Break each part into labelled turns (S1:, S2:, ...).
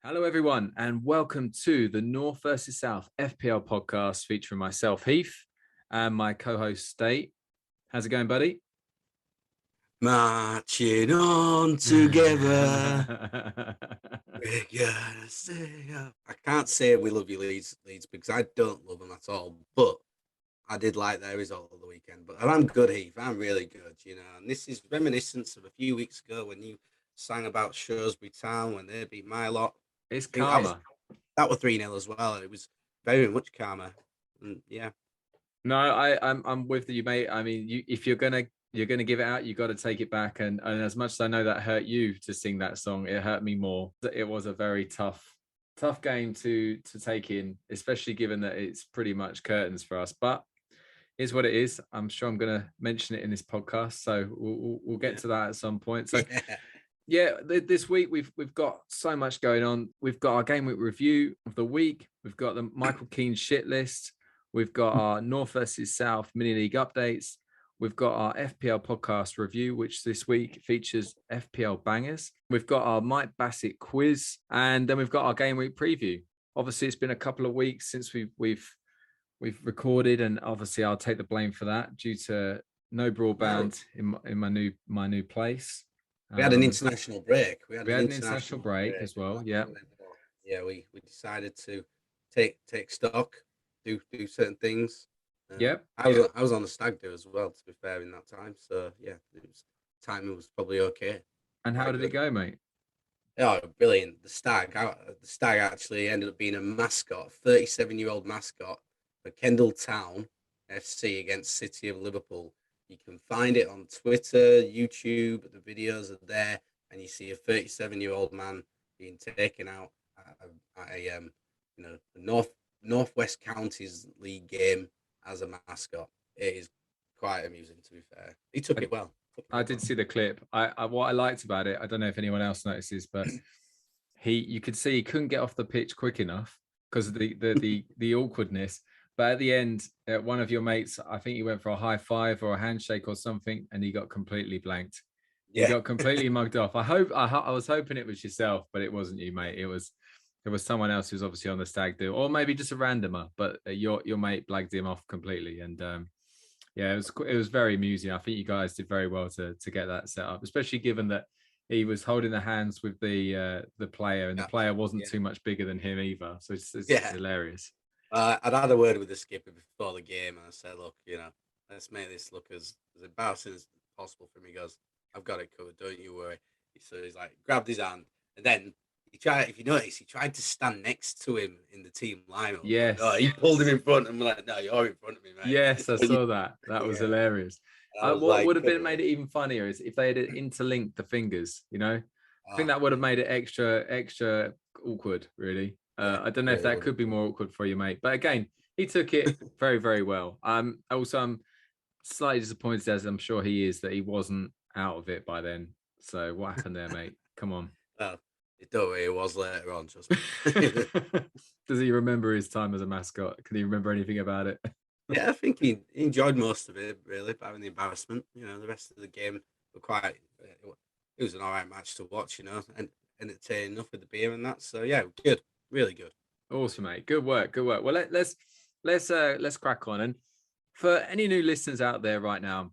S1: Hello, everyone, and welcome to the North versus South FPL podcast featuring myself, Heath, and my co-host, State. How's it going, buddy?
S2: Marching on together. We're gonna stay up. I can't say we love you, Leeds, because I don't love them at all. But I did like their result of the weekend. But I'm good, Heath. I'm really good, And this is reminiscent of a few weeks ago when you sang about Shrewsbury Town when they beat my lot.
S1: It's
S2: I think
S1: karma.
S2: that was 3-0 as well. It was very much karma. And yeah.
S1: No, I'm with you, mate. I mean, if you're gonna give it out, you got to take it back. And as much as I know that hurt you to sing that song, it hurt me more. It was a very tough game to take in, especially given that it's pretty much curtains for us. But is what it is. I'm sure I'm going to mention it in this podcast, so we'll get to that at some point. So. Yeah, this week we've got so much going on. We've got our game week review of the week. We've got the Michael Keane shit list. We've got our North versus South mini league updates. We've got our FPL podcast review, which this week features FPL bangers. We've got our Mike Bassett quiz, and then we've got our game week preview. Obviously, it's been a couple of weeks since we've recorded, and obviously I'll take the blame for that due to no broadband in my new place.
S2: We had an international break.
S1: We had an international break as well. Yeah.
S2: Yeah, we decided to take stock, do certain things.
S1: Yep.
S2: I was on the stag do as well, to be fair, in that time. So yeah, timing was probably okay.
S1: And how did it go, mate?
S2: Oh, brilliant! The stag actually ended up being a mascot, 37-year-old mascot for Kendall Town FC against City of Liverpool. You can find it on Twitter, YouTube. The videos are there, and you see a 37-year-old man being taken out at a the Northwest Counties League game as a mascot. It is quite amusing, to be fair. He took it well.
S1: I did see the clip. I what I liked about it, I don't know if anyone else notices, but you could see he couldn't get off the pitch quick enough because of the awkwardness. But at the end, one of your mates, I think he went for a high five or a handshake or something, and he got completely blanked. He got completely mugged off. I was hoping it was yourself, but it wasn't you, mate. It was someone else who's obviously on the stag do, or maybe just a randomer. But your mate blagged him off completely, and yeah, it was very amusing. I think you guys did very well to get that set up, especially given that he was holding the hands with the player, and the player wasn't too much bigger than him either. So it's hilarious.
S2: I'd had a word with the skipper before the game, and I said, "Look, let's make this look as embarrassing as possible for me." He goes, "I've got it covered, don't you worry." So he's like, grabbed his hand, and then he tried. If you notice, he tried to stand next to him in the team lineup.
S1: Yes,
S2: he pulled him in front, and we're like, "No, you're in front of me, mate."
S1: Yes, I saw that. That was hilarious. What would have been made it even funnier is if they had interlinked the fingers. I think that would have made it extra awkward, really. I don't know if that could be more awkward for you, mate. But again, he took it very, very well. Also, I'm slightly disappointed, as I'm sure he is, that he wasn't out of it by then. So what happened there, mate? Come on.
S2: Well, don't worry, it was later on, trust me.
S1: Does he remember his time as a mascot? Can he remember anything about it?
S2: Yeah, I think he enjoyed most of it, really, barring the embarrassment. The rest of the game were quite... It was an all right match to watch, and entertaining enough with the beer and that. So, yeah, good. Really good.
S1: Awesome, mate. Good work. Well, let's crack on. And for any new listeners out there right now,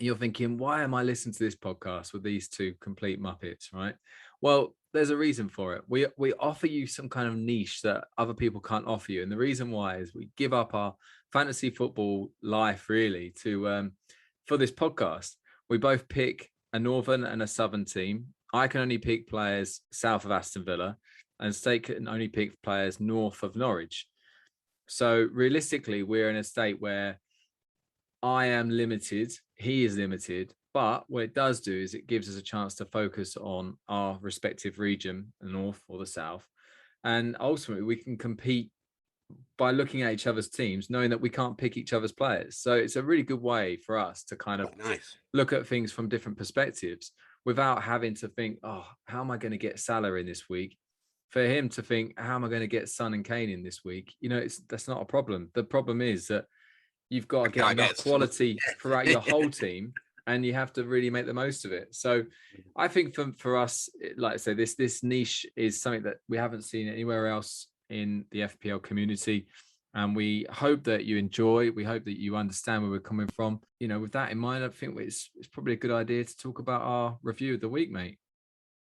S1: you're thinking, why am I listening to this podcast with these two complete muppets, right? Well, there's a reason for it. We offer you some kind of niche that other people can't offer you, and the reason why is we give up our fantasy football life really for this podcast. We both pick a northern and a southern team. I can only pick players south of Aston Villa, and State can only pick players north of Norwich. So realistically, we're in a state where I am limited, he is limited, but what it does do is it gives us a chance to focus on our respective region, the north or the south. And ultimately, we can compete by looking at each other's teams, knowing that we can't pick each other's players. So it's a really good way for us to kind of look at things from different perspectives without having to think, oh, how am I going to get Salah in this week? For him to think, how am I going to get Son and Kane in this week? That's not a problem. The problem is that you've got to get enough quality throughout your whole team and you have to really make the most of it. So I think for us, like I say, this niche is something that we haven't seen anywhere else in the FPL community. And we hope that you enjoy. We hope that you understand where we're coming from. You know, with that in mind, I think it's probably a good idea to talk about our review of the week, mate.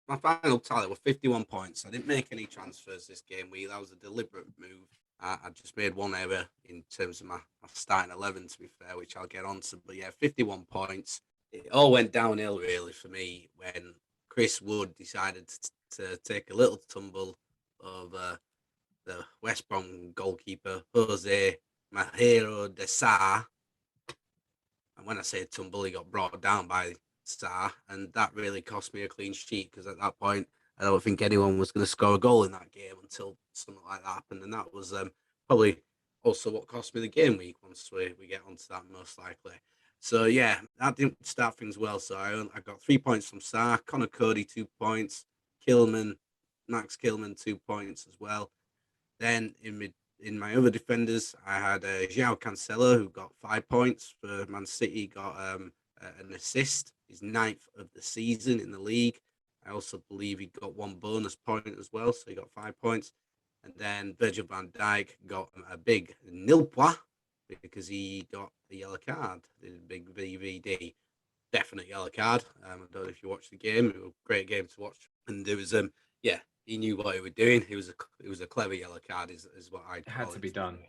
S2: My final tally was 51 points. I didn't make any transfers this game week. That was a deliberate move. I just made one error in terms of my starting 11, to be fair, which I'll get on to. But yeah, 51 points. It all went downhill, really, for me when Chris Wood decided to take a little tumble over the West Brom goalkeeper, Jose Mahero de Sa. And when I say tumble, he got brought down by Sarr, and that really cost me a clean sheet because at that point, I don't think anyone was going to score a goal in that game until something like that happened. And that was probably also what cost me the game week once we get onto that, most likely. So, yeah, that didn't start things well. So I got 3 points from Sarr, Connor Cody, 2 points, Max Kilman, 2 points as well. Then in my other defenders, I had João Cancelo, who got 5 points for Man City, got an assist, his 9th of the season in the league. I also believe he got 1 bonus point as well, so he got 5 points. And then Virgil van Dijk got a big nil point because he got a yellow card, the big VVD. Definite yellow card. I don't know if you watched the game. It was a great game to watch. And there was, yeah, he knew what he was doing. It was a clever yellow card, is what I'd call it.
S1: Had to be done.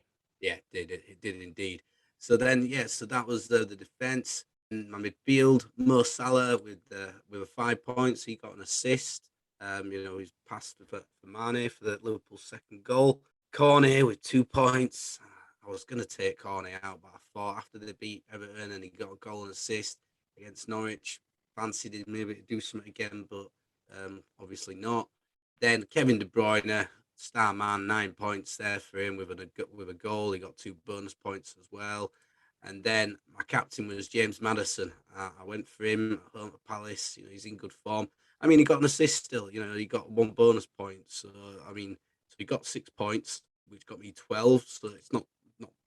S2: Yeah, it did indeed. So then, yeah, so that was the defense. In my midfield, Mo Salah with 5 points. He got an assist. He's passed for Mane for the Liverpool second goal. Cornet with 2 points. I was going to take Cornet out, but I thought after they beat Everton and he got a goal and assist against Norwich, fancied him maybe to do something again, but obviously not. Then Kevin De Bruyne, star man, 9 points there for him with a goal. He got 2 bonus points as well. And then my captain was James Maddison. I went for him at home at Palace. He's in good form. I mean, he got an assist still. He got 1 bonus point. So so he got 6 points, which got me 12. So it's not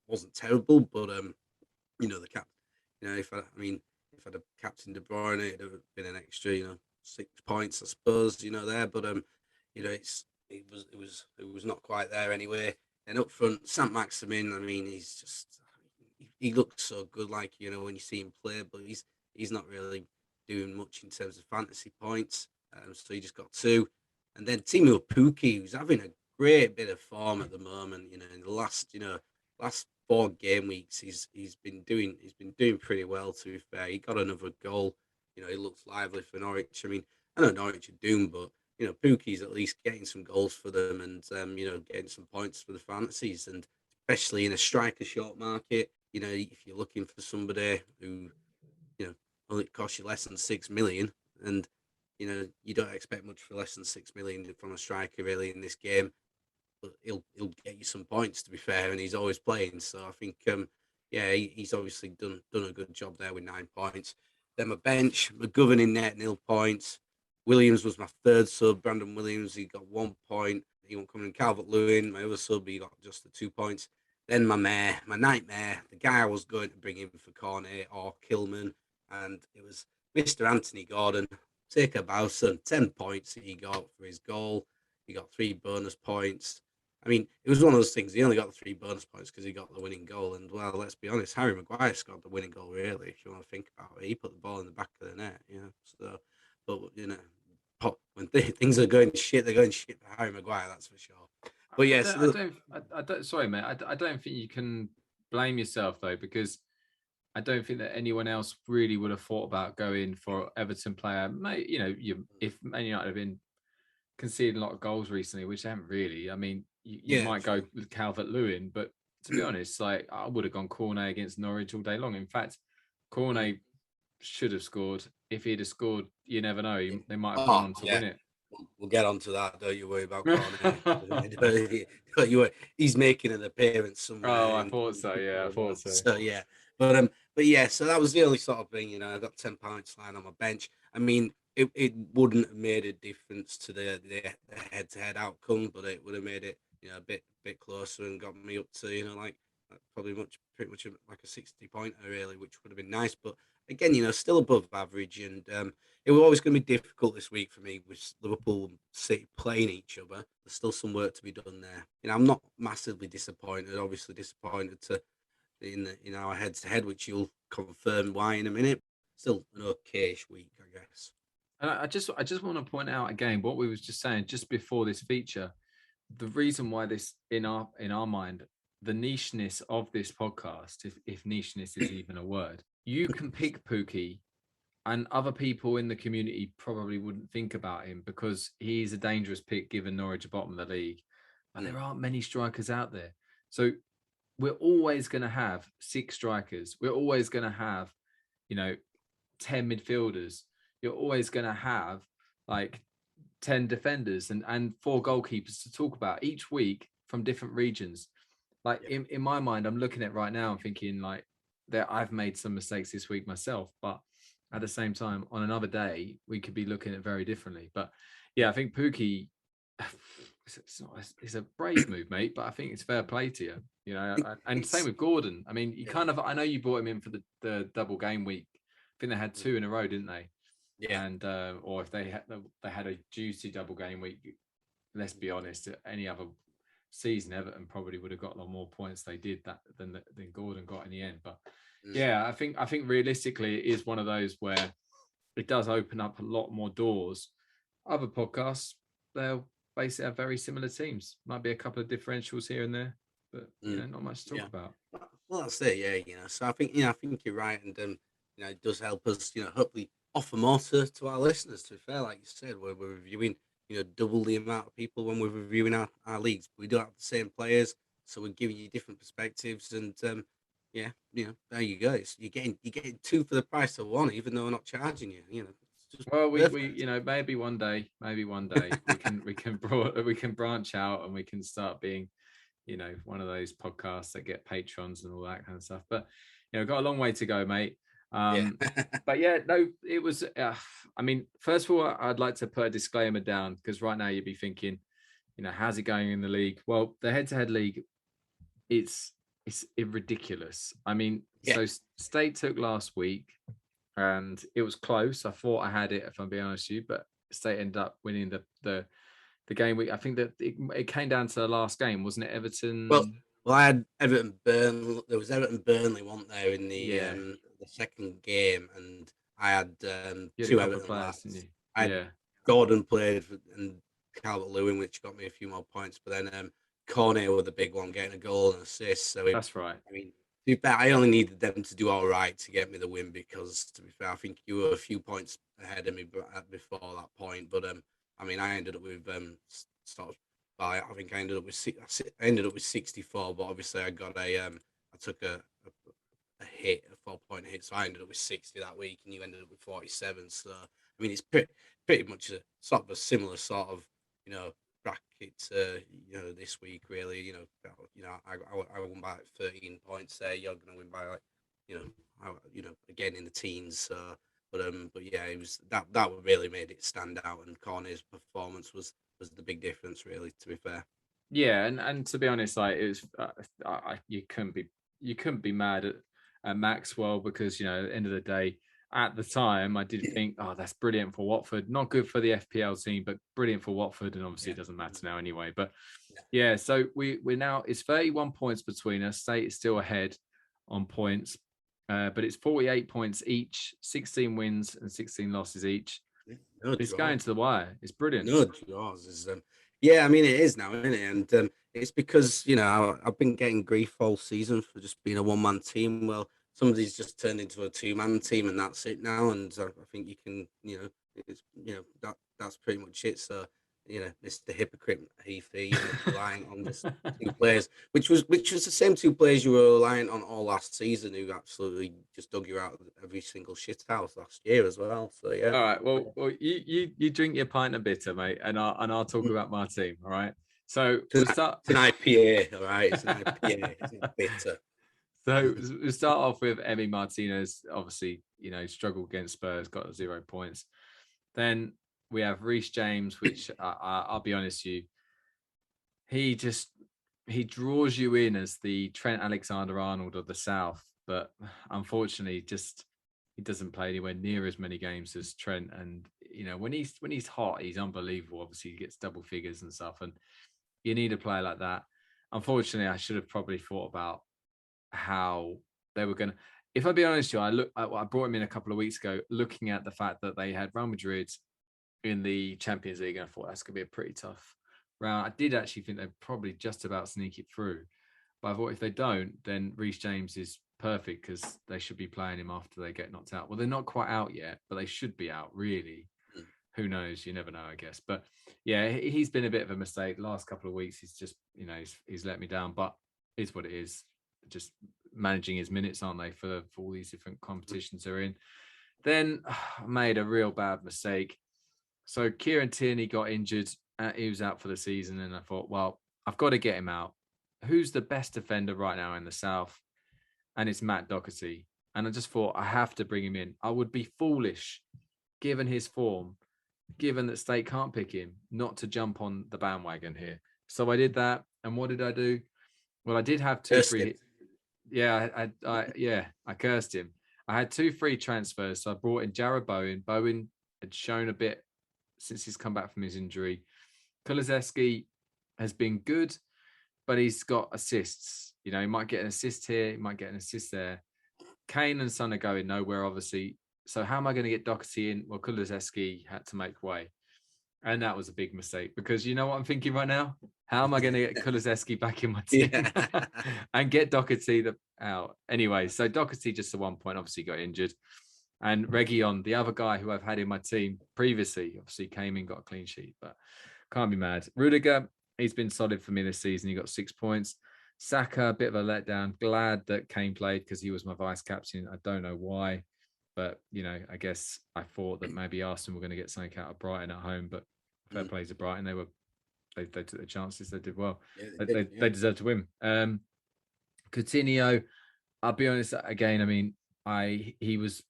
S2: wasn't terrible, but the cap. If I'd have captained De Bruyne, it'd have been an extra, 6 points, I suppose. There, but it was not quite there anyway. And up front, Saint-Maximin. I mean, he looks so good, like when you see him play, but he's not really doing much in terms of fantasy points. So he just got 2, and then Timo Pukki, who's having a great bit of form at the moment. In the last 4 game weeks, he's been doing pretty well. To be fair, he got another goal. He looks lively for Norwich. I mean, I know Norwich are doomed, but Pukki's at least getting some goals for them and getting some points for the fantasies, and especially in a striker short market. If you're looking for somebody who only costs you less than 6 million, and you don't expect much for less than 6 million from a striker really in this game. But he'll get you some points, to be fair, and he's always playing. So I think, he's obviously done a good job there with 9 points. Then my bench, McGovern in net, 0 points. Williams was my third sub. Brandon Williams, he got 1 point. He won't come in. Calvert-Lewin, my other sub, he got just the 2 points. Then my nightmare, the guy I was going to bring in for Cornet or Kilman, and it was Mr. Anthony Gordon. Take a Bowson, 10 points he got for his goal. He got 3 bonus points. I mean, it was one of those things. He only got the 3 bonus points because he got the winning goal. And, well, let's be honest, Harry Maguire scored the winning goal, really, if you want to think about it. He put the ball in the back of the net, So, but, when things are going shit, they're going shit for Harry Maguire, that's for sure. But, yes.
S1: I don't, sorry, mate. I don't think you can blame yourself, though, because I don't think that anyone else really would have thought about going for Everton player. Mate, if Man United have been conceding a lot of goals recently, which they haven't really. I mean, you might go with Calvert-Lewin, but to be honest, like I would have gone Cornet against Norwich all day long. In fact, Cornet should have scored. If he'd have scored, you never know. They might have gone on to win it.
S2: We'll get onto that. Don't you worry about Cornet. Don't you worry. He's making an appearance somewhere.
S1: Oh, I thought so. Yeah, I thought so.
S2: So yeah, but yeah. So that was the only sort of thing. I got 10 points lying on my bench. I mean, it wouldn't have made a difference to the head-to-head outcome, but it would have made it a bit closer and got me up to like probably pretty much like a 60-pointer really, which would have been nice. But again, still above average, and it was always going to be difficult this week for me with Liverpool City playing each other. There's still some work to be done there. I'm not massively disappointed. Obviously disappointed in our head-to-head, which you'll confirm why in a minute. Still an okayish week, I guess.
S1: And I just want to point out again what we was just saying just before this feature. The reason why this in our mind, the nicheness of this podcast, if nicheness is even a word, you can pick Pookie, and other people in the community probably wouldn't think about him because he's a dangerous pick given Norwich are bottom of the league. But there aren't many strikers out there, so we're always going to have 6 strikers. We're always going to have, 10 midfielders. You're always going to have like 10 defenders and 4 goalkeepers to talk about each week from different regions. Like in my mind, I'm looking at right now and thinking like that I've made some mistakes this week myself, but at the same time, on another day, we could be looking at it very differently. But yeah, I think Pookie, it's a brave move, mate, but I think it's fair play to you, and same with Gordon. I mean, I know you brought him in for the double game week. I think they had 2 in a row, didn't they?
S2: Yeah.
S1: And or if they had a juicy double game week, let's be honest, any other season Everton probably would have got a lot more points they did that than Gordon got in the end. But yeah, I think realistically it is one of those where it does open up a lot more doors. Other podcasts, they'll basically have very similar teams. Might be a couple of differentials here and there, but not much to talk about.
S2: Well, that's it, yeah. So I think you're right, and it does help us, hopefully offer more to our listeners. To be fair, like you said, we're reviewing, double the amount of people when we're reviewing our leagues. We don't have the same players, so we're giving you different perspectives, and there you go. You're getting 2 for the price of 1, even though we're not charging you.
S1: Well, we maybe one day we can branch out and we can start being, one of those podcasts that get patrons and all that kind of stuff. But got a long way to go, mate. But yeah, no, it was. I mean, first of all, I'd like to put a disclaimer down because right now you'd be thinking, how's it going in the league? Well, the head-to-head league, it's ridiculous. I mean, so State took last week, and it was close. I thought I had it, if I'm being honest with you, but State ended up winning the game week. I think that it came down to the last game, wasn't it? Everton.
S2: Well, I had Everton Burnley. There was Everton Burnley, wasn't there, in the second game, and I had 2 Everton lads. I had Gordon played and Calvert Lewin, which got me a few more points, but then Cornet with the big one, getting a goal and assist. So
S1: that's right.
S2: I mean, to be fair, I only needed them to do all right to get me the win because, to be fair, I think you were a few points ahead of me before that point. But I mean, I ended up with sort of. I think I ended up with 64, but obviously I got I took a hit, a 4-point hit, so I ended up with 60 that week, and you ended up with 47. So I mean, it's pretty much a sort of a similar sort of bracket this week really. I won by 13 points there. You're gonna win by again in the teens. But yeah, it was that really made it stand out, and Corney's performance was the big difference, really. To be fair,
S1: yeah, and to be honest, like it was, you couldn't be mad at Maxwell because at the end of the day, at the time, I did think, oh, that's brilliant for Watford. Not good for the FPL team, but brilliant for Watford, and obviously it doesn't matter now anyway. But yeah, so we're now it's 31 points between us. State is still ahead on points, but it's 48 points each, 16 wins and 16 losses each. It's going to the wire. It's brilliant.
S2: No draws is I mean it is now, isn't it? And it's because I've been getting grief all season for just being a 1-man team. Well, somebody's just turned into a 2-man team, and that's it now. And I think you can, it's that's pretty much it. So Mr. Hypocrite Heath, relying on just 2 players, which was the same 2 players you were relying on all last season, who absolutely just dug you out of every single shit house last year as well. So yeah.
S1: All right. Well, you drink your pint of bitter, mate, and I'll talk about my team. All right. So
S2: it's an IPA. All right, it's an IPA. It's not bitter.
S1: So we'll start off with Emi Martinez. Obviously, struggled against Spurs, got 0 points. Then we have Reece James, which I'll be honest with you, he just he draws you in as the Trent Alexander-Arnold of the South, but unfortunately, just he doesn't play anywhere near as many games as Trent. And when he's hot, he's unbelievable. Obviously, he gets double figures and stuff, and you need a player like that. Unfortunately, I should have probably thought about how they were going to. If I'd be honest with you, I brought him in a couple of weeks ago, looking at the fact that they had Real Madrid in the Champions League, and I thought that's going to be a pretty tough round. I did actually think they'd probably just about sneak it through, but I thought if they don't, then Reece James is perfect because they should be playing him after they get knocked out. Well, they're not quite out yet, but they should be out, really. Who knows? You never know, I guess. But yeah, he's been a bit of a mistake. Last couple of weeks, he's just, he's let me down, but it's what it is. Just managing his minutes, aren't they, for all these different competitions they're in. Then I made a real bad mistake. So Kieran Tierney got injured. He was out for the season. And I thought, well, I've got to get him out. Who's the best defender right now in the South? And it's Matt Doherty. And I just thought, I have to bring him in. I would be foolish, given his form, given that State can't pick him, not to jump on the bandwagon here. So I did that. And what did I do? Well, I did have two free. Yeah, I cursed him. I had 2 free transfers. So I brought in Jared Bowen. Bowen had shown a bit since he's come back from his injury. Kulusevski has been good, but he's got assists. He might get an assist here, he might get an assist there. Keane and Son are going nowhere, obviously. So how am I going to get Doherty in? Well, Kulusevski had to make way. And that was a big mistake because you know what I'm thinking right now? How am I going to get Kulusevski back in my team and get Doherty out? Anyway, so Doherty just at one point obviously got injured. And Reguilon, the other guy who I've had in my team previously, obviously came in, got a clean sheet, but can't be mad. Rudiger, he's been solid for me this season. He got 6 points. Saka, a bit of a letdown. Glad that Kane played because he was my vice captain. I don't know why, but I guess I thought that maybe Arsenal were going to get something out of Brighton at home, but fair play to Brighton. They took the chances. They did well. Yeah, they deserved to win. Coutinho, I'll be honest again. I mean, he was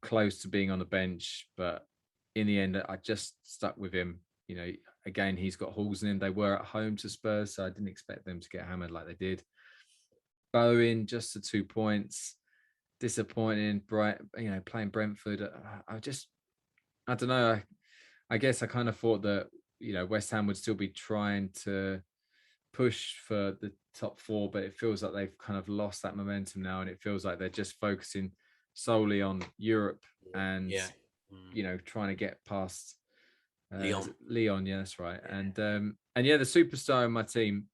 S1: close to being on the bench, but in the end, I just stuck with him. Again, he's got holes in him. They were at home to Spurs, so I didn't expect them to get hammered like they did. Bowen, just the 2 points. Disappointing. Playing Brentford. I don't know. I guess I kind of thought that, West Ham would still be trying to push for the top 4, but it feels like they've kind of lost that momentum now, and it feels like they're just focusing solely on Europe and, trying to get past Leon. Yeah, that's right. Yeah. And the superstar in my team,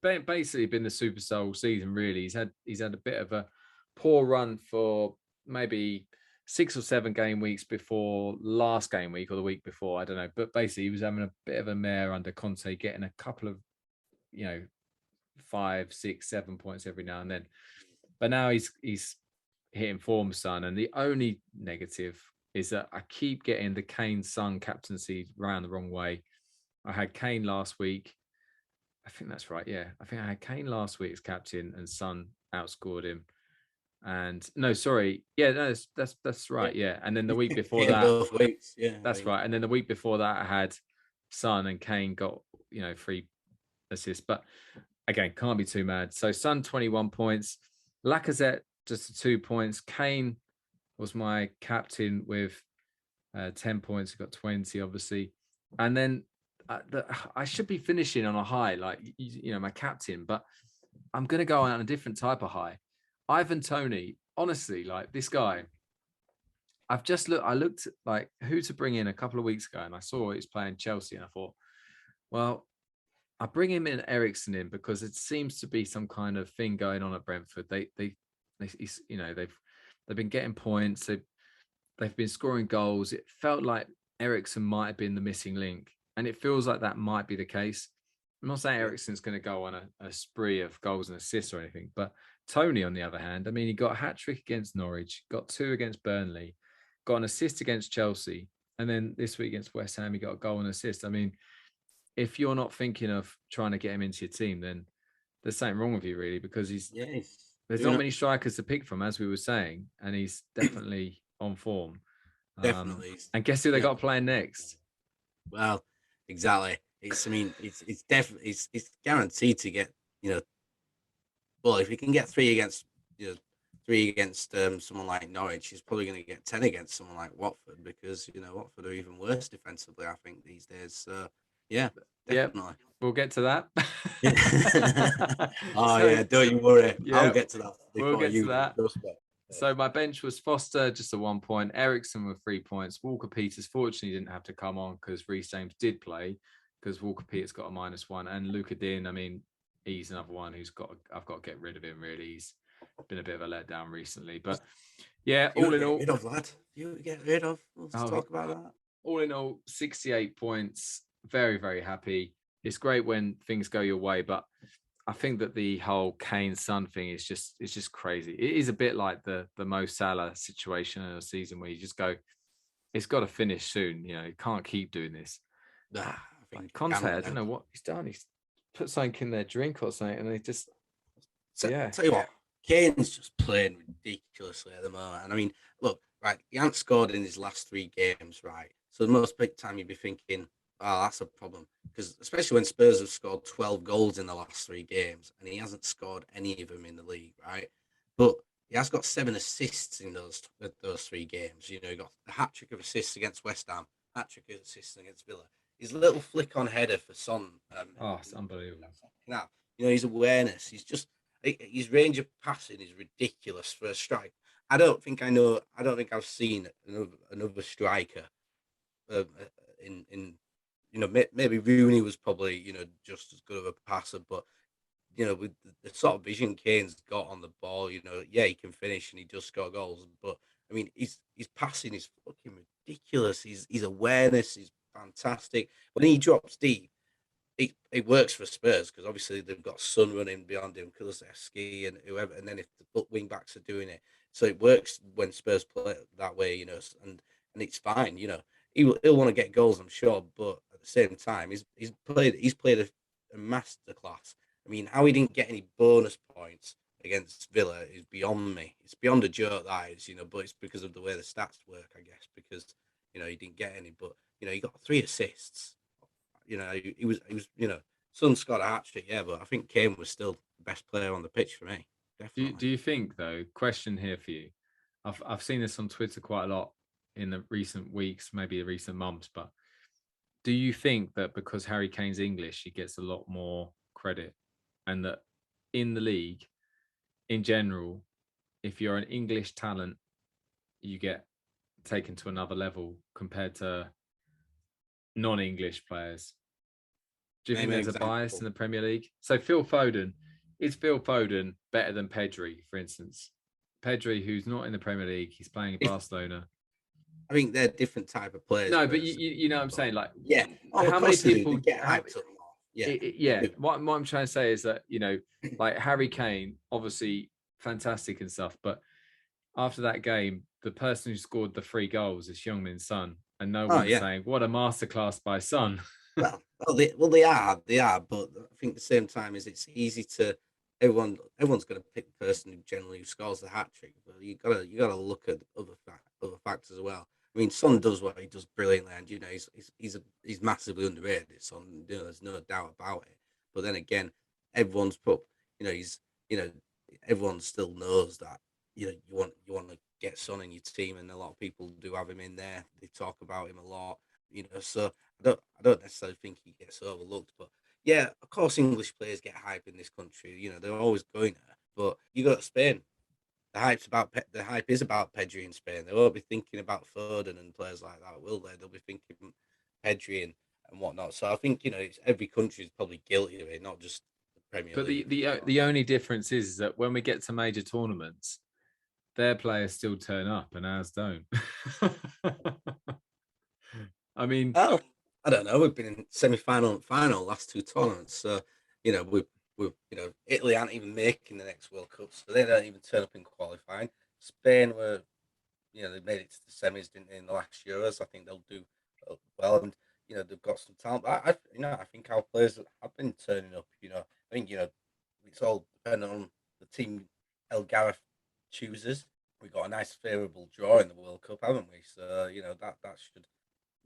S1: basically been the superstar all season, really. He's had a bit of a poor run for maybe 6 or 7 game weeks before last game week or the week before, I don't know. But basically, he was having a bit of a mare under Conte, getting a couple of, 5, 6, 7 points every now and then. But now he's hitting form, son. And the only negative is that I keep getting the Kane Son captaincy around the wrong way. I had Kane last week. I think that's right. Yeah, I think I had Kane last week as captain, and Son outscored him. And no, sorry, yeah, no, that's right, yeah. And then the week before that,
S2: both weeks, yeah,
S1: that's right. And then the week before that, I had Son, and Kane got 3 assists. But again, can't be too mad. So Son 21 points, Lacazette just 2 points. Kane was my captain with 10 points. He got 20, obviously. And then I should be finishing on a high, like my captain, but I'm going to go on a different type of high. Ivan Toney, honestly, like this guy, I looked at like who to bring in a couple of weeks ago, and I saw he's playing Chelsea, and I thought, well, I bring him in Eriksen in because it seems to be some kind of thing going on at Brentford. They've been getting points. They've been scoring goals. It felt like Eriksen might have been the missing link, and it feels like that might be the case. I'm not saying Eriksen's going to go on a spree of goals and assists or anything, but Toney, on the other hand, I mean, he got a hat-trick against Norwich, got 2 against Burnley, got an assist against Chelsea, and then this week against West Ham, he got a goal and assist. I mean, if you're not thinking of trying to get him into your team, then there's something wrong with you, really, because there's not many strikers to pick from, as we were saying, and he's definitely on form.
S2: Definitely.
S1: And guess who they got playing next?
S2: Well, exactly. It's definitely it's guaranteed to get you know, well, if he can get three against, three against someone like Norwich, he's probably going to get 10 against someone like Watford, because Watford are even worse defensively, I think, these days. So yeah,
S1: Yeah,
S2: definitely.
S1: we'll get to that.
S2: Oh
S1: So
S2: yeah, don't you worry. I'll
S1: yeah,
S2: get to that
S1: we'll
S2: before
S1: get to
S2: you do.
S1: that.
S2: Trust me.
S1: So my bench was Foster, just a 1 point. Ericsson with 3 points. Walker Peters fortunately didn't have to come on because Reece James did play, because Walker Peters got a -1, and Luca Dean, I mean, he's another one I've got to get rid of him. Really, he's been a bit of a letdown recently. But yeah,
S2: You
S1: all in
S2: get
S1: all,
S2: rid of, lad. You get rid of. Let's
S1: oh,
S2: talk about that.
S1: all in all, 68 points. Very, very happy. It's great when things go your way, but I think that the whole Kane Son thing is just crazy. It is a bit like the Mo Salah situation in a season where you just go, it's got to finish soon. You can't keep doing this.
S2: Nah,
S1: But
S2: I
S1: like
S2: think it
S1: Conte,
S2: can
S1: I don't
S2: now.
S1: know what he's done. He's put something in their drink or something, and they just
S2: So,
S1: yeah.
S2: tell you what, Kane's just playing ridiculously at the moment. And I mean, look, right, he hasn't scored in his last 3 games, right? So the most big time you'd be thinking, oh, that's a problem. Because especially when Spurs have scored 12 goals in the last 3 games, and he hasn't scored any of them in the league, right? But he has got 7 assists in those 3 games. He got a hat trick of assists against West Ham, hat trick of assists against Villa. His little flick on header for Son.
S1: Oh, it's unbelievable.
S2: Now, his awareness. His range of passing is ridiculous for a strike. I don't think I've seen another striker in maybe Rooney was probably just as good of a passer, but with the sort of vision Kane's got on the ball, yeah, he can finish and he does score goals, but I mean, his passing is fucking ridiculous. His awareness is fantastic. When he drops deep, it works for Spurs, because obviously they've got Son running beyond him, Kulusevski and whoever, and then if the wing backs are doing it, so it works when Spurs play that way, and it's fine. He'll want to get goals, I'm sure, but at the same time, he's played a masterclass. I mean, how he didn't get any bonus points against Villa is beyond me. It's beyond a joke, that is, but it's because of the way the stats work, I guess, because he didn't get any, but he got 3 assists. He was Son scored a hat trick, yeah, but I think Kane was still the best player on the pitch for me, definitely.
S1: Do you think though? Question here for you. I've seen this on Twitter quite a lot in the recent weeks, maybe the recent months, but do you think that because Harry Kane's English, he gets a lot more credit, and that in the league in general, if you're an English talent, you get taken to another level compared to non-English players? Do you think
S2: Name an
S1: there's a bias
S2: example.
S1: in the Premier League? So Phil Foden, is Phil Foden better than Pedri, for instance? Pedri, who's not in the Premier League, he's playing in
S2: If
S1: Barcelona.
S2: I think they're different type of players,
S1: No, but you,
S2: personally.
S1: you know what I'm saying? Like,
S2: Yeah. Oh, of
S1: how many
S2: course they do. They
S1: people?
S2: get hyped up more. Yeah, they
S1: Yeah.
S2: do.
S1: What I'm trying to say is that like Harry Kane, obviously fantastic and stuff, but after that game, the person who scored the 3 goals is Heung-min's son, and no
S2: Oh
S1: one's
S2: yeah.
S1: saying what a masterclass by Son.
S2: They are, but I think at the same time is it's easy to everyone's going to pick the person who generally scores the hat trick, but you gotta look at other factors as well. I mean, Son does what he does brilliantly, and he's massively underrated. Son, there's no doubt about it. But then again, everyone's put, he's, you know, everyone still knows that you want to get Son in your team, and a lot of people do have him in there. They talk about him a lot, so I don't necessarily think he gets overlooked, but yeah, of course, English players get hype in this country. They're always going there. But you go to Spain, the hype is about Pedri in Spain. They won't be thinking about Foden and players like that, will they? They'll be thinking Pedri and whatnot. So I think it's every country is probably guilty of it, not just the Premier
S1: But
S2: League.
S1: the only difference is that when we get to major tournaments, their players still turn up and ours don't. I mean,
S2: Oh, I don't know. We've been in semi-final and final last 2 tournaments, so we've Italy aren't even making the next World Cup, so they don't even turn up in qualifying. Spain were they made it to the semis, didn't they, in the last Euros? I think they'll do well, and they've got some talent. But I think our players have been turning up. I think it's all dependent on the team El Gareth chooses. We got a nice favourable draw in the World Cup, haven't we? So that should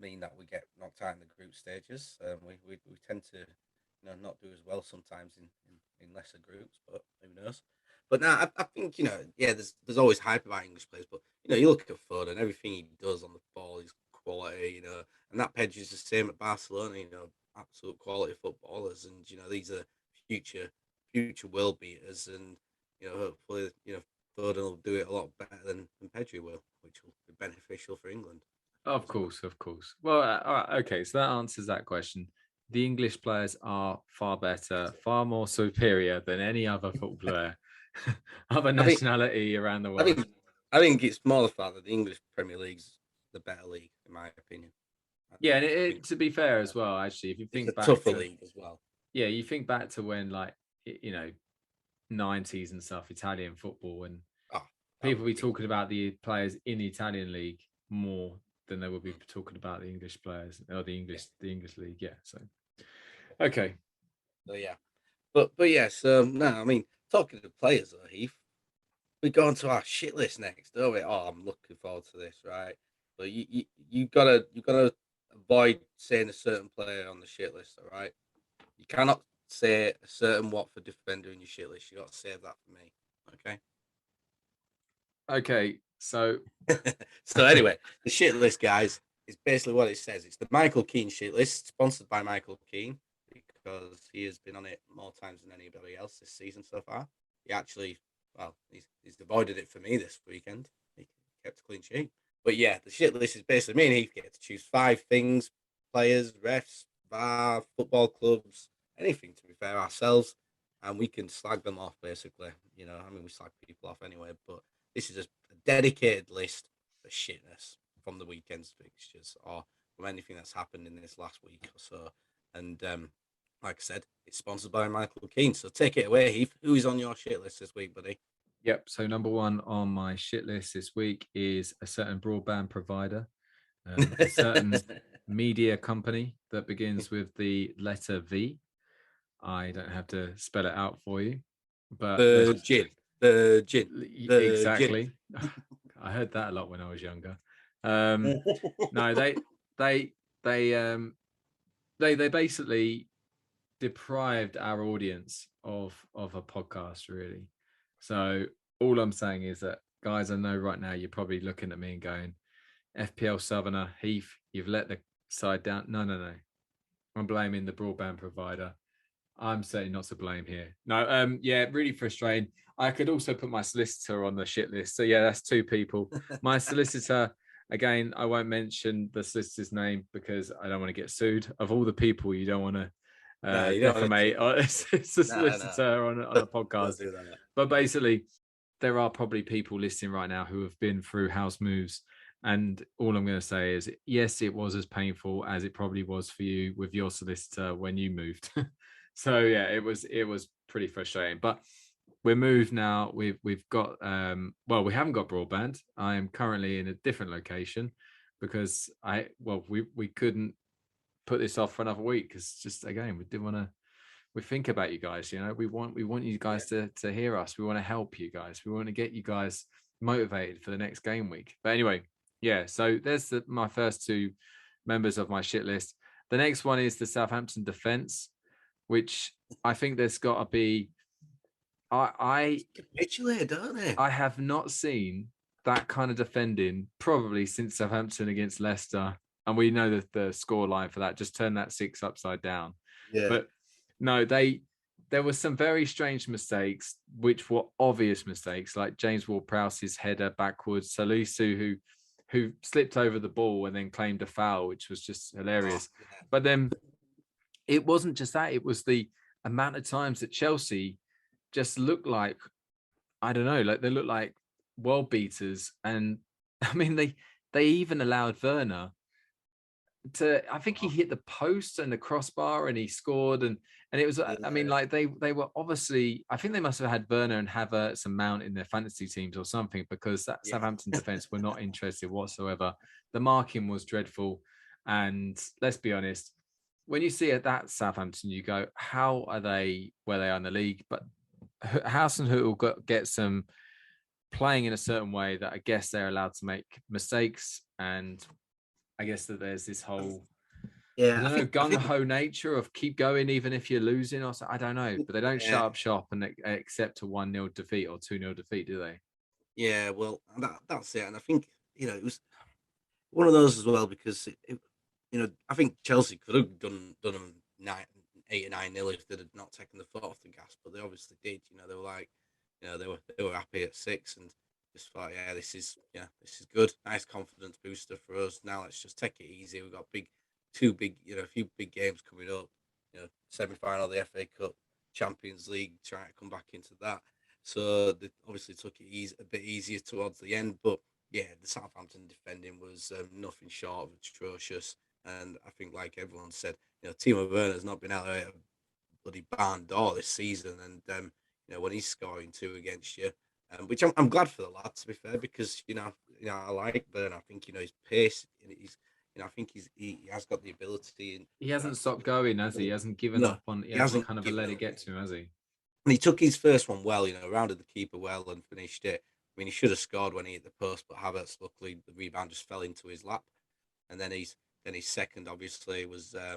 S2: mean that we get knocked out in the group stages. We tend to not do as well sometimes in lesser groups, but who knows? But now I think there's always hype about English players, but you look at Foden, everything he does on the ball is quality, and that Pedri is the same at Barcelona, absolute quality footballers, and these are future world beaters, and hopefully Foden will do it a lot better than Pedri will, which will be beneficial for England.
S1: Of course. Well, all right, okay, so that answers that question. The English players are far better, far more superior than any other footballer, other nationality around the world.
S2: I think it's more the fact that the English Premier League's the better league, in my opinion.
S1: Yeah, and to be fair as well, actually, if you think back
S2: tougher league as well.
S1: Yeah, you think back to when, like, 90s and stuff, Italian football, and people be talking about the players in the Italian league more than they would be talking about the English players or the English league. Yeah. So, okay.
S2: So yeah, but yes, no, I mean, talking to players though, Heath, we go on to our shit list next, don't we? Oh, I'm looking forward to this, right? But you gotta avoid saying a certain player on the shit list, all right? You cannot say a certain Watford defender in your shit list. You got to save that for me, okay?
S1: Okay, so
S2: so anyway, the shit list, guys, is basically what it says. It's the Michael Keane shit list, sponsored by Michael Keane, because he has been on it more times than anybody else this season so far. He actually, he's avoided it for me this weekend. He kept a clean sheet. But yeah, the shit list is basically me and Heath get to choose 5 things: players, refs, VAR, football clubs, anything, to be fair, ourselves, and we can slag them off, basically. We slag people off anyway, but this is a dedicated list for shitness from the weekend's fixtures or from anything that's happened in this last week or so. And like I said, it's sponsored by Michael Keane. So take it away, Heath. Who is on your shit list this week, buddy?
S1: Yep. So number 1 on my shit list this week is a certain broadband provider, a certain media company that begins with the letter V. I don't have to spell it out for you, but
S2: Virgin.
S1: Exactly. I heard that a lot when I was younger. No, they basically deprived our audience of a podcast, really. So all I'm saying is that, guys, I know right now you're probably looking at me and going, FPL Southerner, Heath, you've let the side down. No. I'm blaming the broadband provider. I'm certainly not to blame here. No, yeah, really frustrating. I could also put my solicitor on the shit list. So yeah, that's 2 people. My solicitor, again, I won't mention the solicitor's name because I don't want to get sued. Of all the people you don't want to defamate, it's a solicitor on a podcast. But basically, there are probably people listening right now who have been through house moves. And all I'm going to say is, yes, it was as painful as it probably was for you with your solicitor when you moved. So yeah, it was pretty frustrating. But we're moved now. We've got we haven't got broadband. I am currently in a different location because we couldn't put this off for another week because just again we didn't want to. We think about you guys. We want you guys to hear us. We want to help you guys. We want to get you guys motivated for the next game week. But anyway, yeah. So there's my first 2 members of my shit list. The next one is the Southampton defense, which I think there's got to be. I
S2: capitulate, don't they?
S1: I have not seen that kind of defending probably since Southampton against Leicester, and we know that the score line for that. Just turn that 6 upside down.
S2: Yeah.
S1: But no, there were some very strange mistakes, which were obvious mistakes, like James Ward-Prowse's header backwards, Salisu who slipped over the ball and then claimed a foul, which was just hilarious.
S2: Oh, yeah.
S1: But then it wasn't just that; it was the amount of times that Chelsea just looked like, I don't know, like they look like world beaters. And I mean, they even allowed Werner to, I think he hit the post and the crossbar and he scored. And it was, I mean, like they were obviously, I think they must have had Werner and Havertz and Mount in their fantasy teams or something, because that Southampton defense were not interested whatsoever. The marking was dreadful. And let's be honest, when you see it that Southampton, you go, how are they where they are in the league? But Hasenhüttl will get some playing in a certain way that I guess they're allowed to make mistakes. And I guess that there's this whole I don't know, gung ho nature of keep going even if you're losing, or so, I don't know, but they don't shut up shop and accept a 1-0 defeat or 2-0 defeat, do they?
S2: Yeah, well, that's it. And I think, it was one of those as well because I think Chelsea could have done them 8 or 9-0 if they'd not taken the foot off the gas, but they obviously did. They were like, they were happy at 6 and just thought, this is good, nice confidence booster for us. Now let's just take it easy. We've got a few big games coming up. Semi-final of the FA Cup, Champions League, trying to come back into that. So they obviously took it a bit easier towards the end, but yeah, the Southampton defending was nothing short of atrocious. And I think, like everyone said, Timo Werner's not been out of a bloody barn door this season. And, when he's scoring 2 against you, which I'm glad for the lad, to be fair, because, I like Werner. I think, his pace, I think he has got the ability. And
S1: He hasn't stopped going, has he? He hasn't given
S2: no,
S1: up on,
S2: he hasn't
S1: kind of let it get to him, has he?
S2: And he took his first one well, rounded the keeper well and finished it. I mean, he should have scored when he hit the post, but Havertz, luckily, the rebound just fell into his lap. And then his second, obviously, was a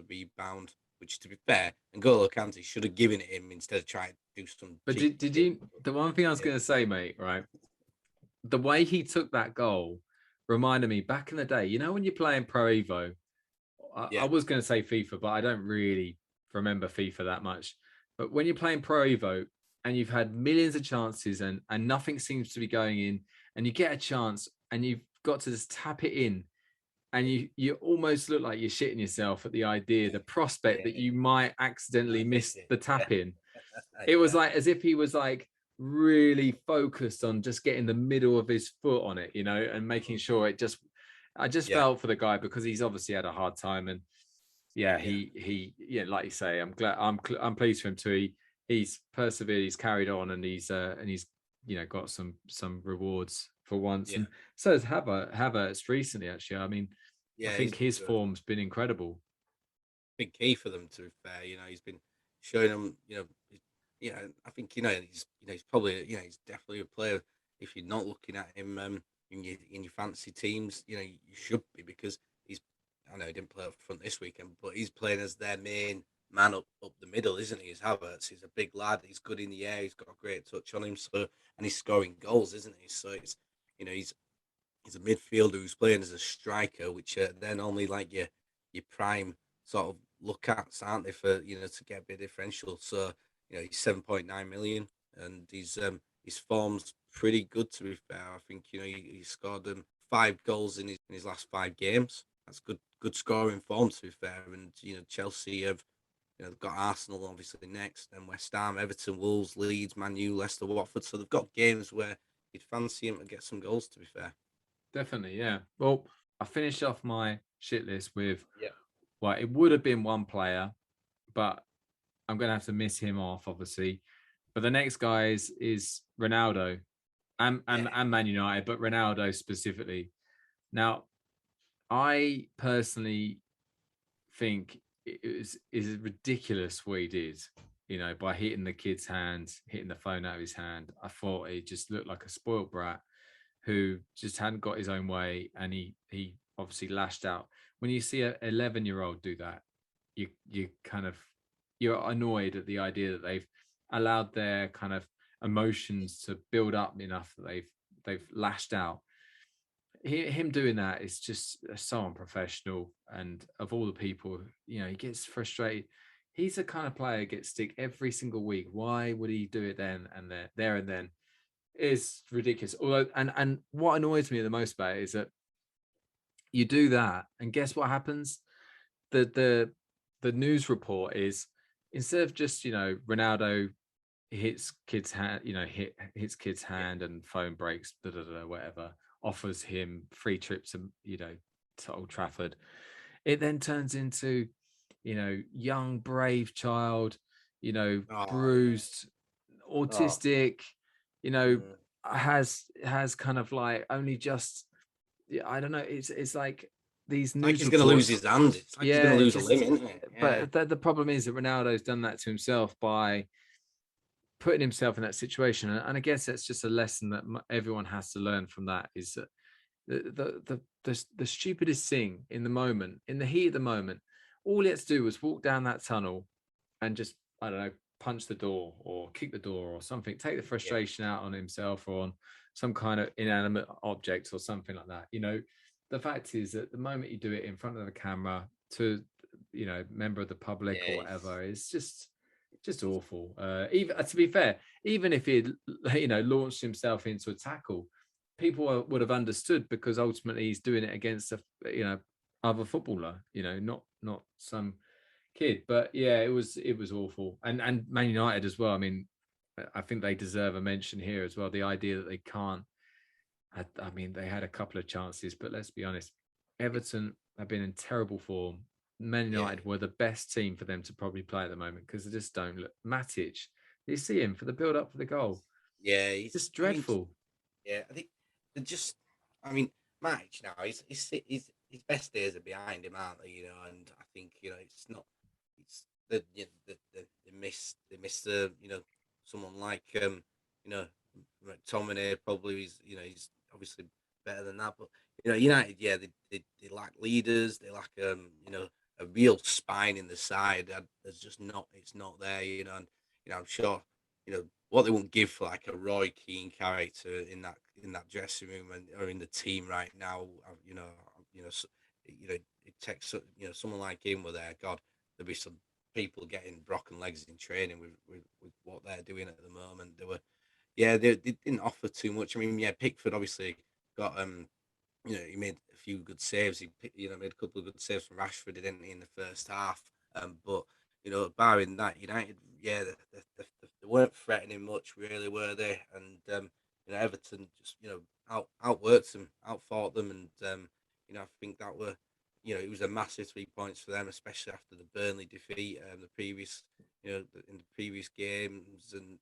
S2: rebound, which, to be fair, and N'Golo Kante should have given it him instead of trying to do some.
S1: But did you? The one thing I was going to say, mate, right? The way he took that goal reminded me back in the day. When you're playing Pro Evo, I was going to say FIFA, but I don't really remember FIFA that much. But when you're playing Pro Evo and you've had millions of chances and nothing seems to be going in, and you get a chance and you've got to just tap it in, and you almost look like you're shitting yourself at the idea, the prospect that you might accidentally miss the tap in. It was like as if he was like really focused on just getting the middle of his foot on it, and making sure it just. I just felt for the guy because he's obviously had a hard time, and he like you say, I'm glad, I'm pleased for him too. He's persevered, he's carried on, and he's got some rewards for once. And so has Havertz recently, actually. I mean, I think his form's been incredible.
S2: Big key for them, to be fair. He's been showing them. I think he's probably he's definitely a player. If you're not looking at him in your fancy teams, you should be, because I know he didn't play up front this weekend, but he's playing as their main man up the middle, isn't he? He's Havertz. He's a big lad. He's good in the air. He's got a great touch on him. So, and he's scoring goals, isn't he? So it's he's a midfielder who's playing as a striker, which then only like your prime sort of look at, aren't they, for to get a bit differential. So he's 7.9 million, and his form's pretty good, to be fair. I think he scored 5 goals in his last 5 games. That's good scoring form, to be fair. And Chelsea have they've got Arsenal obviously next, then West Ham, Everton, Wolves, Leeds, Man U, Leicester, Watford. So they've got games where you'd fancy him to get some goals, to be fair.
S1: Definitely, yeah. Well, I finished off my shit list with well, it would have been one player, but I'm going to have to miss him off, obviously. But the next guy is Ronaldo and Man United, but Ronaldo specifically. Now, I personally think is ridiculous what he did, by hitting the kid's hand, hitting the phone out of his hand. I thought he just looked like a spoiled brat who just hadn't got his own way, and he obviously lashed out. When you see an 11-year-old do that, you're annoyed at the idea that they've allowed their kind of emotions to build up enough that they've lashed out. Him doing that is just so unprofessional, and of all the people, he gets frustrated. He's the kind of player who gets stick every single week. Why would he do it then and there and then? It's ridiculous. Although, and what annoys me the most about it is that you do that, and guess what happens? The news report is, instead of just Ronaldo hits kid's hand, hits kid's hand and phone breaks, whatever, offers him free trips to Old Trafford. It then turns into, young brave child, bruised, autistic, has kind of like only just, I don't know. It's like these news.
S2: Like he's going to lose his hand. It's like he's going to lose a limb, isn't it?
S1: Yeah. But the problem is that Ronaldo's done that to himself by putting himself in that situation, and I guess that's just a lesson that everyone has to learn from that. Is that the stupidest thing in the moment, in the heat of the moment. All he had to do was walk down that tunnel and just, I don't know, punch the door or kick the door or something, take the
S2: Yeah,
S1: frustration out on himself or on some kind of inanimate object or something like that. The fact is that the moment you do it in front of the camera to, member of the public or
S2: yeah,
S1: whatever, it's just awful. Even to be fair, even if he launched himself into a tackle, people would have understood, because ultimately he's doing it against a other footballer, not some kid. But yeah, it was awful. And Man United as well. I mean, I think they deserve a mention here as well. The idea that they can't. I mean, they had a couple of chances, but let's be honest, Everton have been in terrible form. Man
S2: yeah,
S1: United were the best team for them to probably play at the moment, because they just don't look. Matic, you see him for the build up for the goal,
S2: yeah.
S1: just
S2: I mean,
S1: dreadful.
S2: yeah. I think they're just. I mean, Matic now, his best days are behind him, aren't they? And I think it's not. It's they miss the someone like you know McTominay probably he's obviously better than that, but United, yeah, they lack leaders, they lack a real spine in the side. There's just not, it's not there, and I'm sure what they won't give for like a Roy Keane character in that dressing room or in the team right now. It takes someone like him were there. God, there'd be some people getting broken legs in training with what they're doing at the moment. They didn't offer too much. I mean, yeah, Pickford obviously got he made a few good saves. He made a couple of good saves from Rashford, didn't he, in the first half? But barring that, United, yeah, they weren't threatening much, really, were they? And Everton just outworked them, outfought them, and I think that were it was a massive 3 points for them, especially after the Burnley defeat, the previous in the previous games, and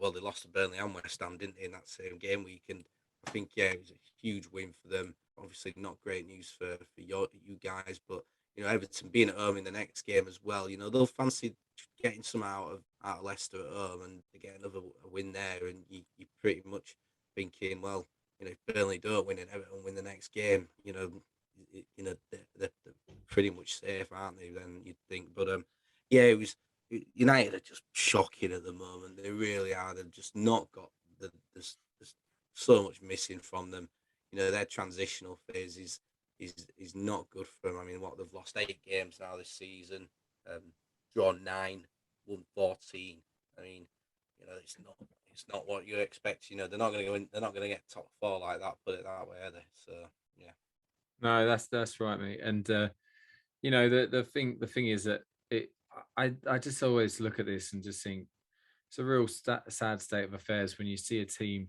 S2: well, they lost to Burnley and West Ham, didn't they, in that same game week? And I think, yeah, it was a huge win for them. Obviously, not great news for you guys, but Everton being at home in the next game as well. They'll fancy getting some out of Leicester at home, and to get another win there, and you pretty much thinking, well, if Burnley don't win and Everton win the next game, they're pretty much safe, aren't they? Then you'd think, but yeah, it was. United are just shocking at the moment. They really are. They've just not got there's so much missing from them. Their transitional phase is not good for them. I mean, they've lost 8 games now this season, drawn 9, won 14. I mean, it's not what you expect. They're not going to go in. They're not going to get top 4 like that. Put it that way, are they? So yeah,
S1: No, that's right, mate. And the thing is that I just always look at this and just think it's a real sad state of affairs when you see a team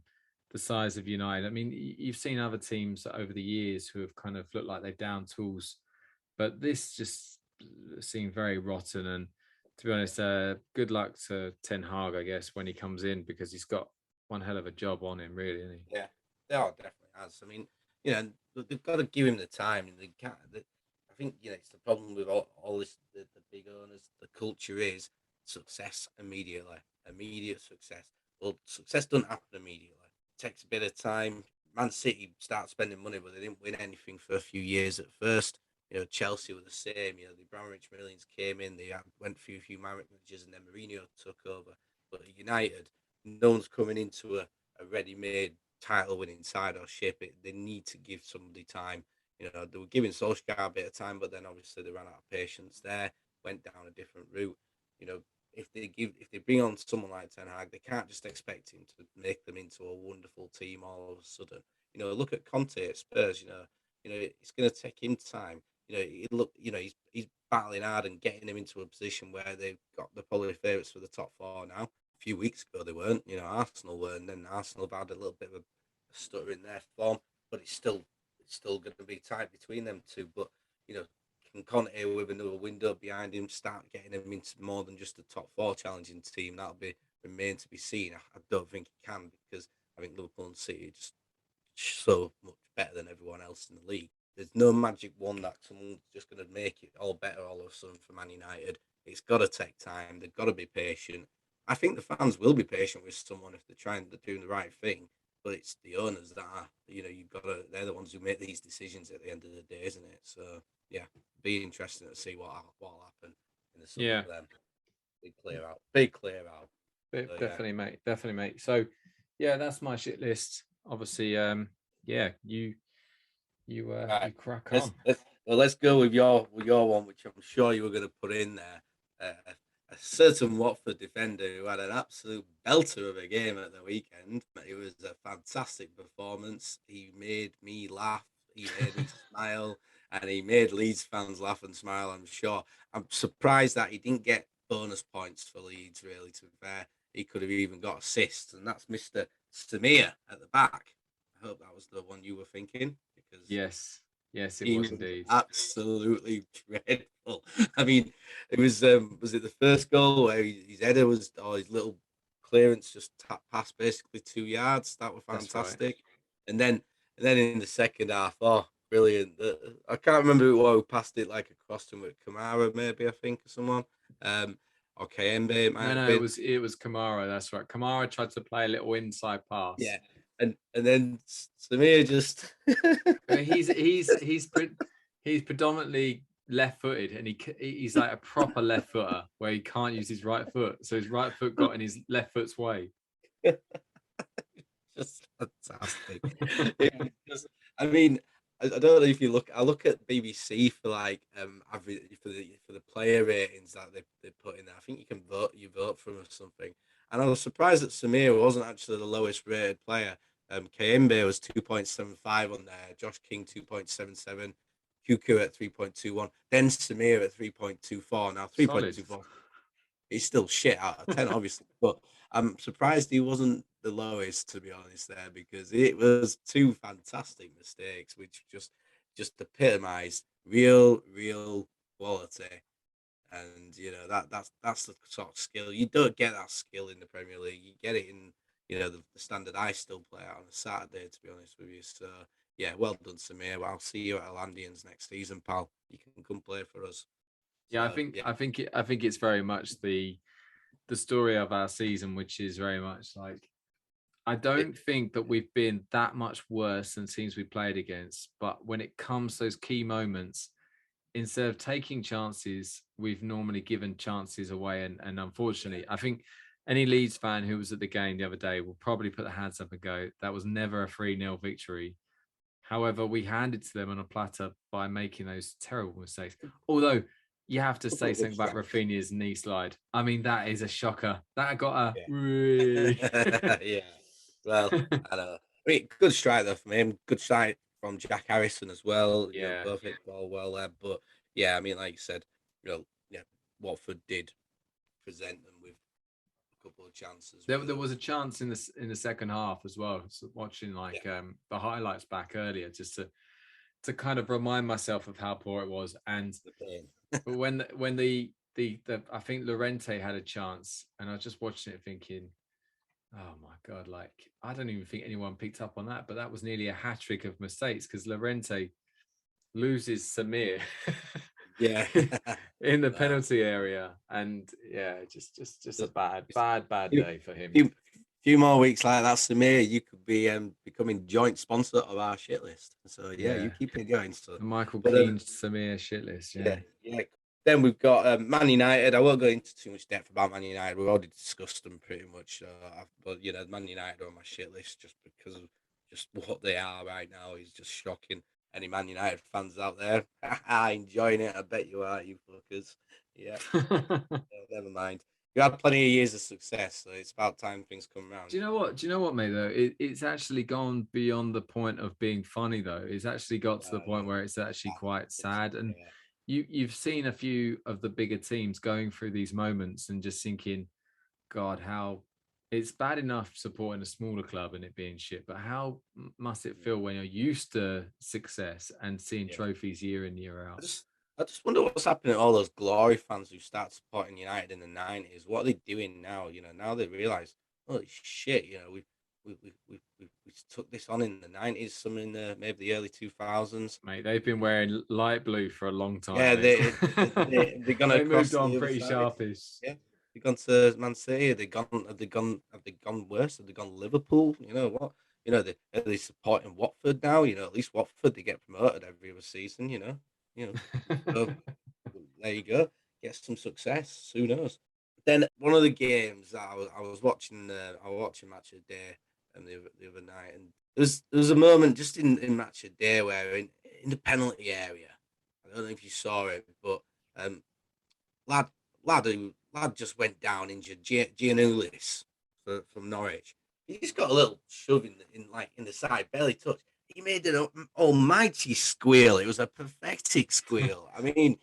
S1: the size of United. I mean, you've seen other teams over the years who have kind of looked like they've down tools, but this just seemed very rotten. And to be honest, good luck to Ten Hag, I guess, when he comes in, because he's got one hell of a job on him, really, isn't he?
S2: yeah, they are definitely has. I mean, they've got to give him the time, and they can't. I think it's the problem with all this. The big owners, the culture is success immediately, immediate success. Well, success doesn't happen immediately. It takes a bit of time. Man City start spending money, but they didn't win anything for a few years at first. Chelsea were the same. The Abramovich millions came in. They went through a few managers, and then Mourinho took over. But at United, no one's coming into a ready-made title-winning side or ship. They need to give somebody time. They were giving Solskjaer a bit of time, but then obviously they ran out of patience there, went down a different route. If they bring on someone like Ten Hag, they can't just expect him to make them into a wonderful team all of a sudden. Look at Conte at Spurs. It's going to take him time. He's battling hard and getting him into a position where they've got the probably favourites for the top 4 now. A few weeks ago they weren't. Arsenal were, and then Arsenal have had a little bit of a stutter in their form, but it's still going to be tight between them two. But can Conte, with another window behind him, start getting him into more than just a top 4 challenging team? That'll remain to be seen. I don't think he can, because I think Liverpool and City are just so much better than everyone else in the league. There's no magic one that someone's just going to make it all better all of a sudden for Man United. It's got to take time. They've got to be patient. I think the fans will be patient with someone if they're doing the right thing. but it's the owners that are, you've got to, they're the ones who make these decisions at the end of the day, isn't it? So yeah, be interesting to see what'll happen in the summer
S1: Yeah,
S2: for them. Big clear out. So,
S1: definitely, mate. Definitely, mate. So, yeah, that's my shit list. Obviously, yeah, you
S2: right.
S1: crack
S2: Let's
S1: on.
S2: let's go with your one, which I'm sure you were going to put in there. A certain Watford defender who had an absolute belter of a game at the weekend. It was a fantastic performance. He made me laugh. He made me smile, and he made Leeds fans laugh and smile. I'm sure. I'm surprised that he didn't get bonus points for Leeds. Really, to be fair, he could have even got assists, and that's Mr. Samir at the back. I hope that was the one you were thinking, because
S1: Yes, yes, it
S2: he
S1: was
S2: was
S1: indeed.
S2: absolutely dreadful. I mean, it was it the first goal where his header was, or his little clearance just past basically 2 yards. That was
S1: That's right.
S2: fantastic. And then in the second half, oh, brilliant. I can't remember who passed it like across to him, with Kamara, maybe, I think, or someone. Or Kayembe, it might have
S1: No,
S2: been.
S1: it was Kamara. That's right. Kamara tried to play a little inside pass.
S2: Yeah. And then Samir just
S1: He's predominantly left-footed, and he's like a proper left footer where he can't use his right foot, so his right foot got in his left foot's way.
S2: just fantastic. I mean, I don't know if you look. I look at BBC for like average for the player ratings that they put in there. I think you can vote. You vote for them or something. And I was surprised that Samir wasn't actually the lowest rated player. Kayembe was 2.75 on there. Josh King 2.77. Cuckoo at 3.21. Then Samir at 3.24. Now
S1: Solid.
S2: 3.24. He's still shit out of 10, obviously, but I'm surprised he wasn't the lowest, to be honest, there, because it was two fantastic mistakes, which just epitomised real quality. And that's the sort of skill you don't get, that skill in the Premier League. You get it in the standard I still play out on a Saturday, to be honest with you. So yeah, well done, Samir. I'll see you at Atlanteans next season, pal. You can come play for us.
S1: Yeah,
S2: So, yeah.
S1: I think it's very much the story of our season, which is very much like, I don't think that we've been that much worse than teams we played against, but when it comes to those key moments, instead of taking chances, we've normally given chances away. And unfortunately, I think any Leeds fan who was at the game the other day will probably put their hands up and go, that was never a 3-0 victory. However, we handed to them on a platter by making those terrible mistakes. Although you have to say something about Rafinha's knee slide. I mean, that is a shocker. That got a really...
S2: yeah. Well, I know. I mean, good strike though from him. Good strike from Jack Harrison as well.
S1: Yeah.
S2: Both hit the ball well there. But yeah, I mean, like you said, yeah, Watford did present them with a couple of chances.
S1: There was a chance in the second half as well. So watching the highlights back earlier, just to kind of remind myself of how poor it was. And but when the I think Llorente had a chance, and I was just watching it thinking, oh my God, like, I don't even think anyone picked up on that, but that was nearly a hat trick of mistakes, because Llorente loses Samir
S2: yeah
S1: in the penalty area. And yeah, just a bad day for him.
S2: Few more weeks like that, Samir, you could be becoming joint sponsor of our shit list. So yeah, you keep it going. So
S1: the Michael Keane Samir shit list.
S2: Yeah. Then we've got Man United. I won't go into too much depth about Man United. We've already discussed them pretty much. But Man United are on my shit list just because of just what they are right now is just shocking. Any Man United fans out there enjoying it? I bet you are, you fuckers. Yeah. Never mind. You had plenty of years of success, so it's about time things come around.
S1: Do you know what, mate? Though it's actually gone beyond the point of being funny. Though it's actually got to the point where it's actually quite sad. And you've seen a few of the bigger teams going through these moments and just thinking, God, how it's bad enough supporting a smaller club and it being shit, but how must it feel when you're used to success and seeing trophies year in, year out?
S2: I just wonder what's happening to all those glory fans who start supporting United in the 90s. What are they doing now? Now they realise, holy shit, we took this on in the 90s, some in maybe the early 2000s.
S1: Mate, they've been wearing light blue for a long time.
S2: Yeah,
S1: they're
S2: gonna
S1: they moved on pretty sharpish.
S2: Yeah, they've gone to Man City. Have they gone worse? Have they gone Liverpool? at least supporting Watford now. At least Watford, they get promoted every other season. So there you go, get some success. Who knows? Then one of the games that I was watching, I was watching Match of the Day the other night, and there was a moment just in Match of the Day where in the penalty area, I don't know if you saw it, but um, lad lad just went down injured. Giannoulis from Norwich. He just got a little shove in the side, barely touched. He made an almighty squeal. It was a pathetic squeal. I mean,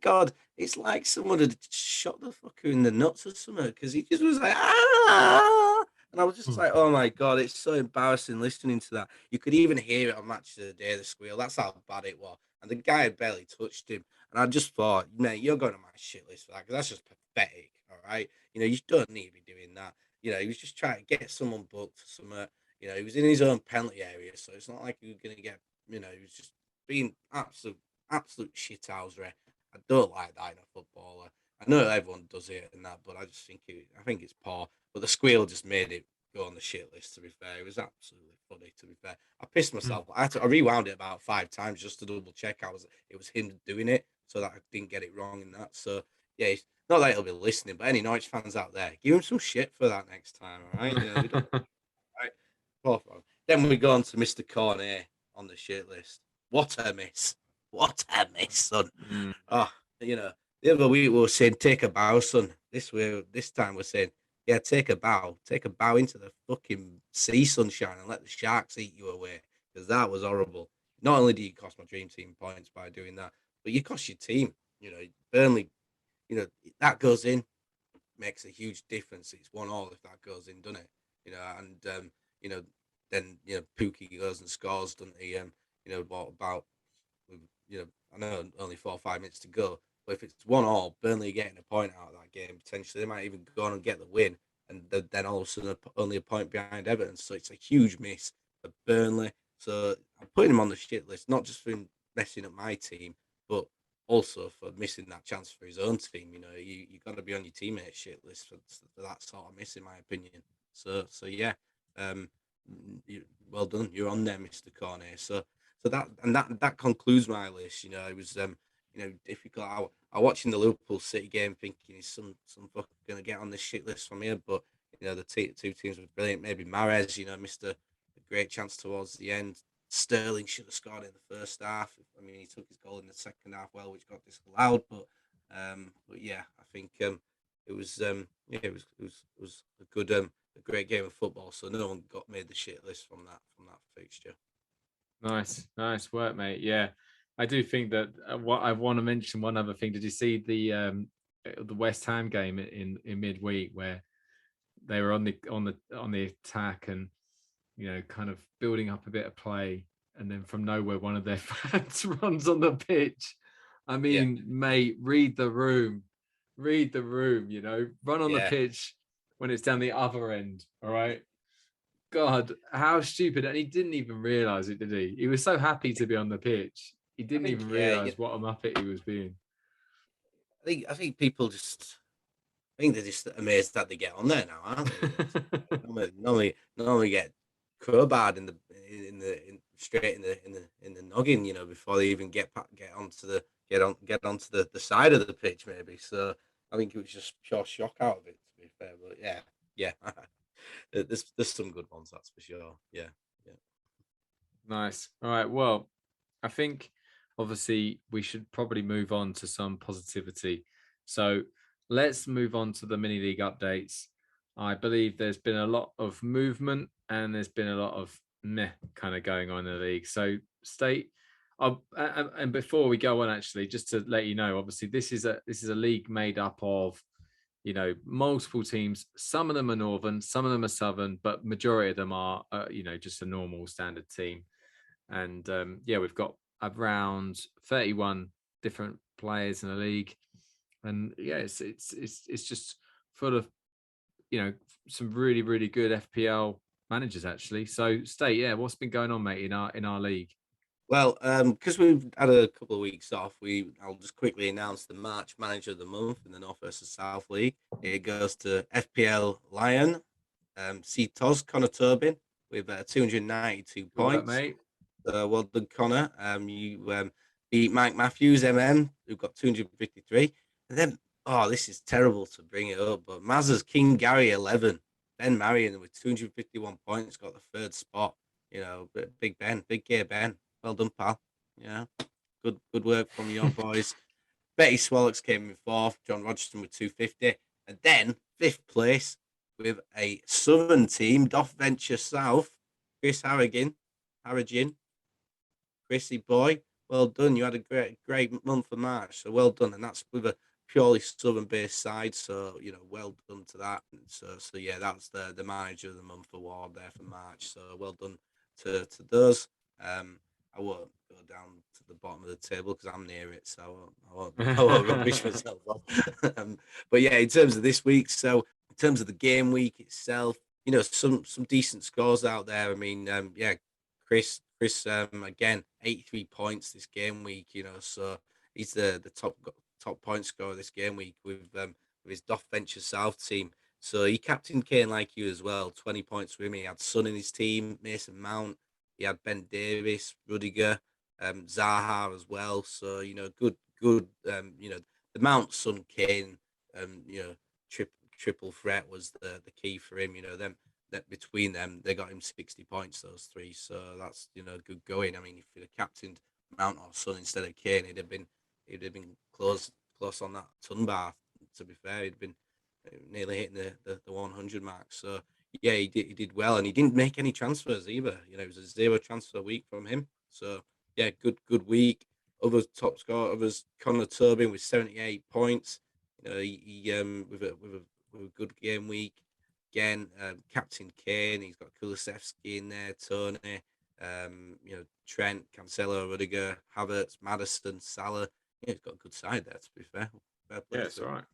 S2: God, it's like someone had shot the fucker in the nuts or something, because he just was like, ah. And I was just like, oh my God, it's so embarrassing listening to that. You could even hear it on Match of the Day, the squeal. That's how bad it was. And the guy had barely touched him. And I just thought, mate, you're going on my shit list for that, because that's just pathetic. All right. You don't need to be doing that. He was just trying to get someone booked for something. He was in his own penalty area, so it's not like he was going to get, he was just being absolute shithousery. I don't like that in a footballer. I know everyone does it and that, but I just think it's poor. But the squeal just made it go on the shit list, to be fair. It was absolutely funny, to be fair. I pissed myself. I rewound it about 5 times just to double check it was him doing it, so that I didn't get it wrong in that. So yeah, it's not that he'll be listening, but any Norwich fans out there, give him some shit for that next time, all right? We don't, right? Poor fella. Then we go on to Mr. Cornet on the shit list. What a miss! What a miss, son! Oh, the other week we were saying take a bow, son. This time we're saying, yeah, take a bow into the fucking sea, sunshine, and let the sharks eat you away, because that was horrible. Not only do you cost my dream team points by doing that, but you cost your team. Burnley, that goes in, makes a huge difference. It's 1-1 if that goes in, doesn't it? And you know, then Pookie goes and scores, doesn't he? What about, I know only 4 or 5 minutes to go, but if it's 1-1, Burnley getting a point out of that game, potentially they might even go on and get the win, and then all of a sudden only a point behind Everton. So it's a huge miss for Burnley. So I'm putting him on the shit list, not just for him messing up my team, but also for missing that chance for his own team. You got to be on your teammate's shit list for that sort of miss, in my opinion. So yeah, um, well done. You're on there, Mr. Cornet. So that concludes my list. It was difficult. I watching the Liverpool City game, thinking is some fucker gonna get on this shit list from here, but the two teams were brilliant. Maybe Mahrez, missed a great chance towards the end. Sterling should have scored in the first half. I mean, he took his goal in the second half, which got disallowed. But yeah, I think it was a great game of football. So no one got made the shit list from that fixture.
S1: Nice work, mate. Yeah, I do think that what I want to mention one other thing. Did you see the West Ham game in midweek where they were on the attack and kind of building up a bit of play, and then from nowhere one of their fans runs on the pitch. I mean, mate, read the room, run on the pitch when it's down the other end. All right. God, how stupid. And he didn't even realize it, did he? He was so happy to be on the pitch. He didn't even realize what a muppet he was being.
S2: I think people just, I think they're just amazed that they get on there now, aren't they? normally get crowbarred straight in the noggin, before they even get onto onto the side of the pitch, maybe. So I think it was just pure shock out of it, to be fair. But yeah, there's some good ones, that's for sure. Yeah.
S1: Nice. All right. Well, I think obviously we should probably move on to some positivity. So let's move on to the mini league updates. I believe there's been a lot of movement and there's been a lot of meh kind of going on in the league. So State, and before we go on, actually, just to let you know, obviously this is a league made up of multiple teams. Some of them are northern, some of them are southern, but majority of them are just a normal standard team. And we've got around 31 different players in the league, and it's just full of some really, really good FPL managers, actually. So State, what's been going on, mate, in our league?
S2: Well, because we've had a couple of weeks off, I'll just quickly announce the March Manager of the Month in the North versus South League. It goes to FPL Lion, C Toz, Connor Tobin, with 292
S1: Good work,
S2: points.
S1: mate.
S2: Well done, Connor. You beat Mike Matthews, who got 253. And then, this is terrible to bring it up, but Mazza's King Gary 11. Ben Marion with 251 points got the third spot. Big Ben, big gear Ben. Well done, pal. Yeah, good work from your boys. Betty Swallows came in fourth. John Rogerson with 250. And then fifth place with a Southern team, Doff Venture South, Chris Harrigan. Chrissy boy, well done. You had a great month of March, so well done. And that's with a purely Southern-based side, so well done to that. So yeah, that's the manager of the month award there for March. So well done to those. I won't go down to the bottom of the table because I'm near it, so I won't rubbish myself off. But yeah, in terms of this week, so in terms of the game week itself, some decent scores out there. I mean, yeah, Chris, again, 83 points this game week. So he's the top point scorer this game week with his Doff Venture South team. So he captained Keane like you as well. 20 points for him. He had Son in his team, Mason Mount. He had Ben Davis, Rudiger, Zaha as well. So good. The Mount, Son, Kane, triple threat was the key for him. That between them, they got him 60 points, those three. So that's good going. I mean, if he'd have captained Mount or Son instead of Kane, he'd have been close on that ton bar. To be fair, he'd been nearly hitting the 100 mark. So yeah, he did well, and he didn't make any transfers either. It was a 0 transfer week from him. So yeah, good week. Other top scorer was Connor Tobin with 78 points. He with a good game week. Again, Captain Kane, he's got Kulusevski in there, Tony, Trent, Cancelo, Rudiger, Havertz, Maddison, Salah. Yeah, he's got a good side there, to be fair. Fair play.
S1: Yeah, that's right.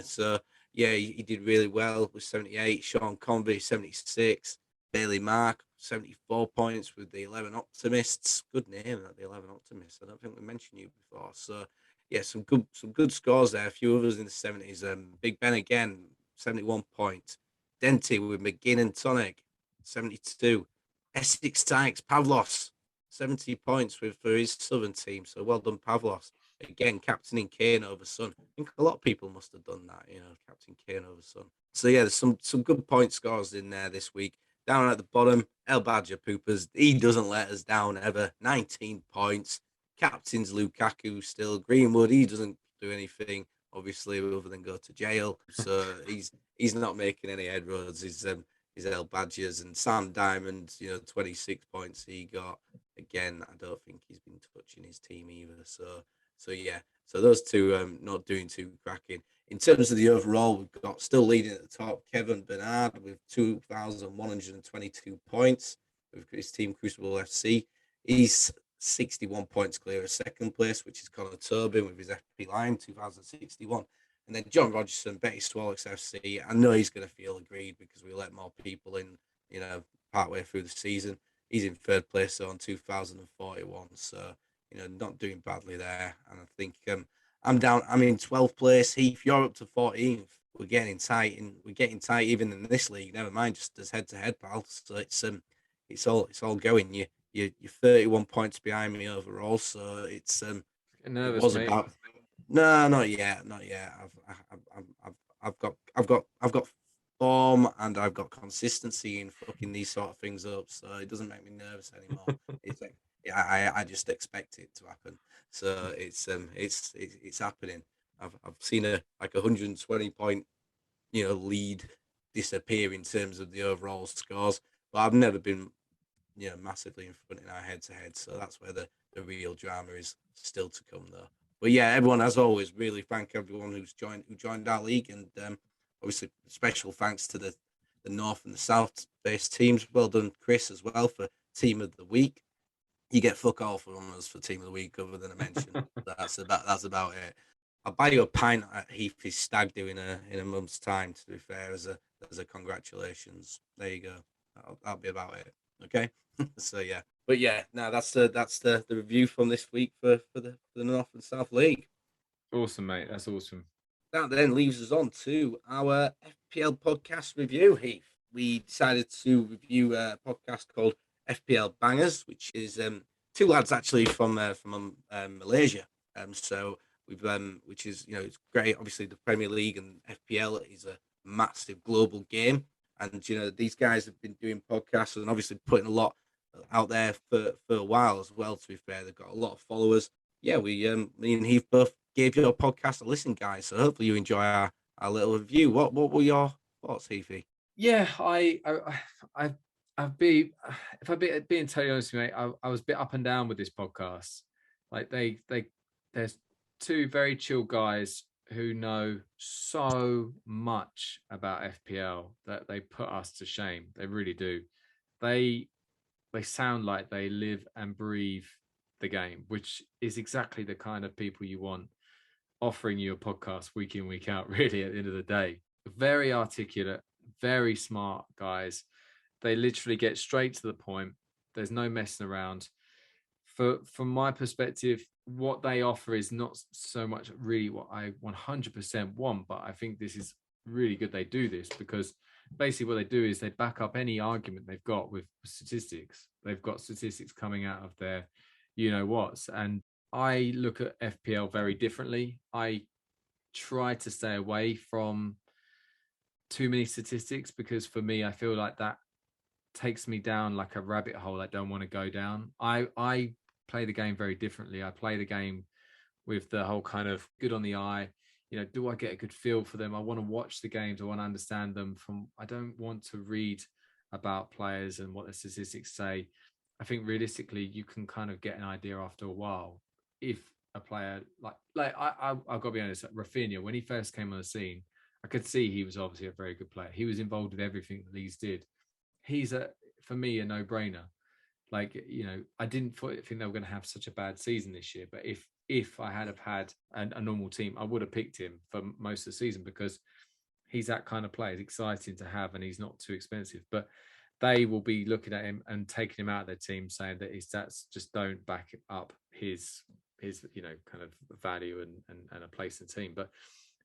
S2: So yeah, he did really well with 78. Sean Convey 76. Bailey Mark 74 points with the 11 Optimists. Good name, that the 11 Optimists. I don't think we mentioned you before. So yeah, some good scores there. A few others in the 70s. Big Ben again 71 points. Denty with McGinn and Tonic 72. Essex Tykes Pavlos 70 points for his Southern team. So well done, Pavlos. Again, captaining Kane over Son. I think a lot of people must have done that, captain Kane over Son. So yeah, there's some good point scores in there this week. Down at the bottom, El Badger Poopers. He doesn't let us down ever. 19 points. Captain's Lukaku still. Greenwood, he doesn't do anything, obviously, other than go to jail. So he's not making any headroads. He's El Badgers. And Sam Diamond, 26 points he got. Again, I don't think he's been touching his team either. So yeah, so those two not doing too cracking. In terms of the overall, we've got still leading at the top, Kevin Bernard with 2,122 points with his team Crucible FC. He's 61 points clear of second place, which is Connor Tobin with his FP line, 2,061. And then John Rogerson, Betty Swallows FC. I know he's going to feel aggrieved because we let more people in, partway through the season. He's in third place on 2,041. So, not doing badly there. And I think I'm in 12th place. Heath, you're up to 14th. We're getting tight, even in this league. Never mind, just as head-to-head, pal. So it's all going. You're 31 points behind me overall. So it's
S1: nervous,
S2: it was
S1: mate.
S2: about. No, not yet. I've got form and I've got consistency in fucking these sort of things up. So it doesn't make me nervous anymore. It's like. I just expect it to happen. So it's happening. I've seen a 120 point lead disappear in terms of the overall scores, but I've never been massively in front in our head to head. So that's where the real drama is still to come though. But yeah, everyone, as always, really thank everyone who joined our league, and obviously special thanks to the North and the South based teams. Well done, Chris, as well, for team of the week. You get fuck all from us for team of the week, other than a mention. that's about it. I'll buy you a pint at Heath's stag do in a month's time. To be fair, as a congratulations. There you go. That'll be about it. Okay. So yeah, but yeah, no, that's the review from this week for the North and South League.
S1: Awesome, mate. That's awesome.
S2: That then leaves us on to our FPL podcast review, Heath. we decided to review a podcast called FPL Bangers, which is two lads actually from Malaysia. So we've which is it's great. Obviously, the Premier League and FPL is a massive global game, and these guys have been doing podcasts and obviously putting a lot out there for a while as well. To be fair, they've got a lot of followers. Yeah, me and Heath both gave your podcast a listen, guys. So hopefully you enjoy our little review. What were your thoughts, Heathy?
S1: Yeah, I've been, if I'm being totally honest with you, mate, I was a bit up and down with this podcast. Like there's two very chill guys who know so much about FPL that they put us to shame. They really do. They sound like they live and breathe the game, which is exactly the kind of people you want offering you a podcast week in, week out, really, at the end of the day. Very articulate, very smart guys. They literally get straight to the point. There's no messing around. From my perspective, what they offer is not so much really what I 100% want, but I think this is really good they do this, because basically what they do is they back up any argument they've got with statistics. They've got statistics coming out of their whats. And I look at FPL very differently. I try to stay away from too many statistics, because for me, I feel like that takes me down like a rabbit hole I don't want to go down. I play the game very differently. I play the game with the whole kind of good on the eye. Do I get a good feel for them? I want to watch the games. I want to understand them. I don't want to read about players and what the statistics say. I think realistically, you can kind of get an idea after a while if a player I've got to be honest, Rafinha, when he first came on the scene, I could see he was obviously a very good player. He was involved with everything that Leeds did. He's for me a no-brainer. I didn't think they were going to have such a bad season this year, but if I had have had a normal team, I would have picked him for most of the season, because he's that kind of player. It's exciting to have, and he's not too expensive. But they will be looking at him and taking him out of their team, saying that his stats just don't back up his kind of value and a place in the team. But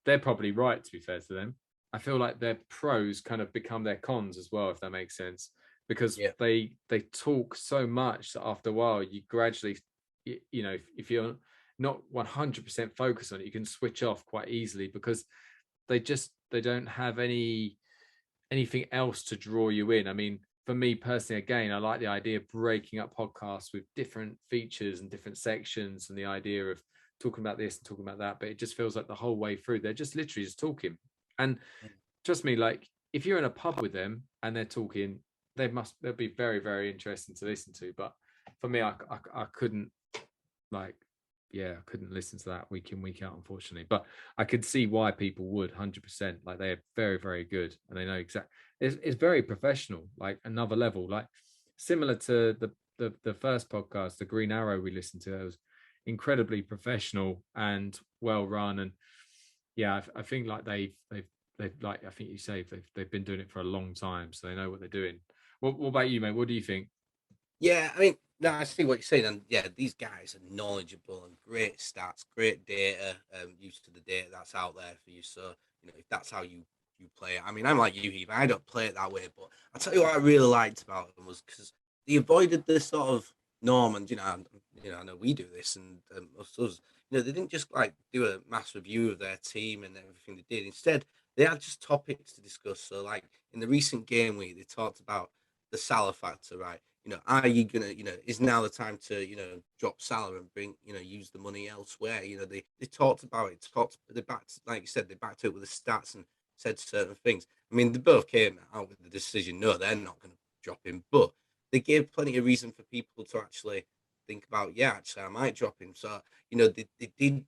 S1: they're probably right, to be fair to them. I feel like their pros kind of become their cons as well, if that makes sense, because they talk so much that after a while you gradually, if you're not 100% focused on it, you can switch off quite easily, because they don't have anything else to draw you in. I mean, for me personally, again, I like the idea of breaking up podcasts with different features and different sections, and the idea of talking about this and talking about that. But it just feels like the whole way through, they're just literally just talking. And trust me, like if you're in a pub with them and they're talking, they'll be very, very interesting to listen to. But for me, I couldn't I couldn't listen to that week in, week out, unfortunately. But I could see why people would 100%. Like they're very, very good, and they know exactly. It's very professional, like another level, like similar to the first podcast, the Green Arrow we listened to. It was incredibly professional and well run, and I think like they've like I think you say they've been doing it for a long time, so they know what they're doing. What about you, mate? What do you think?
S2: Yeah, I mean, no, I see what you're saying, and yeah, these guys are knowledgeable and great stats, great data, used to the data that's out there for you. So if that's how you play it, I mean, I'm like you, Heath. I don't play it that way, but I'll tell you what I really liked about them was because they avoided this sort of norm, and I know we do this, and us, they didn't just like do a mass review of their team and everything they did. Instead, they had just topics to discuss. So, like in the recent game week, they talked about the Salah factor, right? Are you gonna, is now the time to, drop Salah and bring, use the money elsewhere? They talked about it, they backed, like you said, they backed it with the stats and said certain things. I mean, they both came out with the decision, no, they're not going to drop him, but they gave plenty of reason for people to actually think about, yeah, actually, I might drop him. So, they did,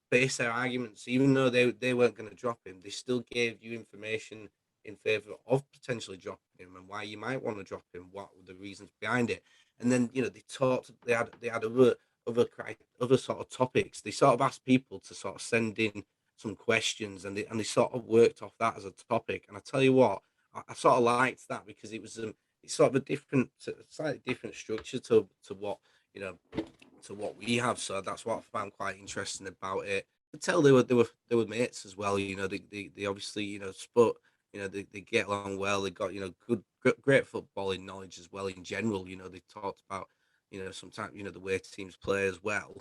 S2: base their arguments, even though they weren't going to drop him, they still gave you information in favor of potentially dropping him and why you might want to drop him, what were the reasons behind it. And then they had other sort of topics. They sort of asked people to sort of send in some questions, and they sort of worked off that as a topic. And I tell you what, I sort of liked that because it's sort of slightly different structure to what to what we have. So that's what I found quite interesting about it. I could tell they were mates as well. They obviously spoke You know, they get along well. They got, you know, great footballing knowledge as well in general. You know, they talked about, you know, sometimes, you know, the way teams play as well.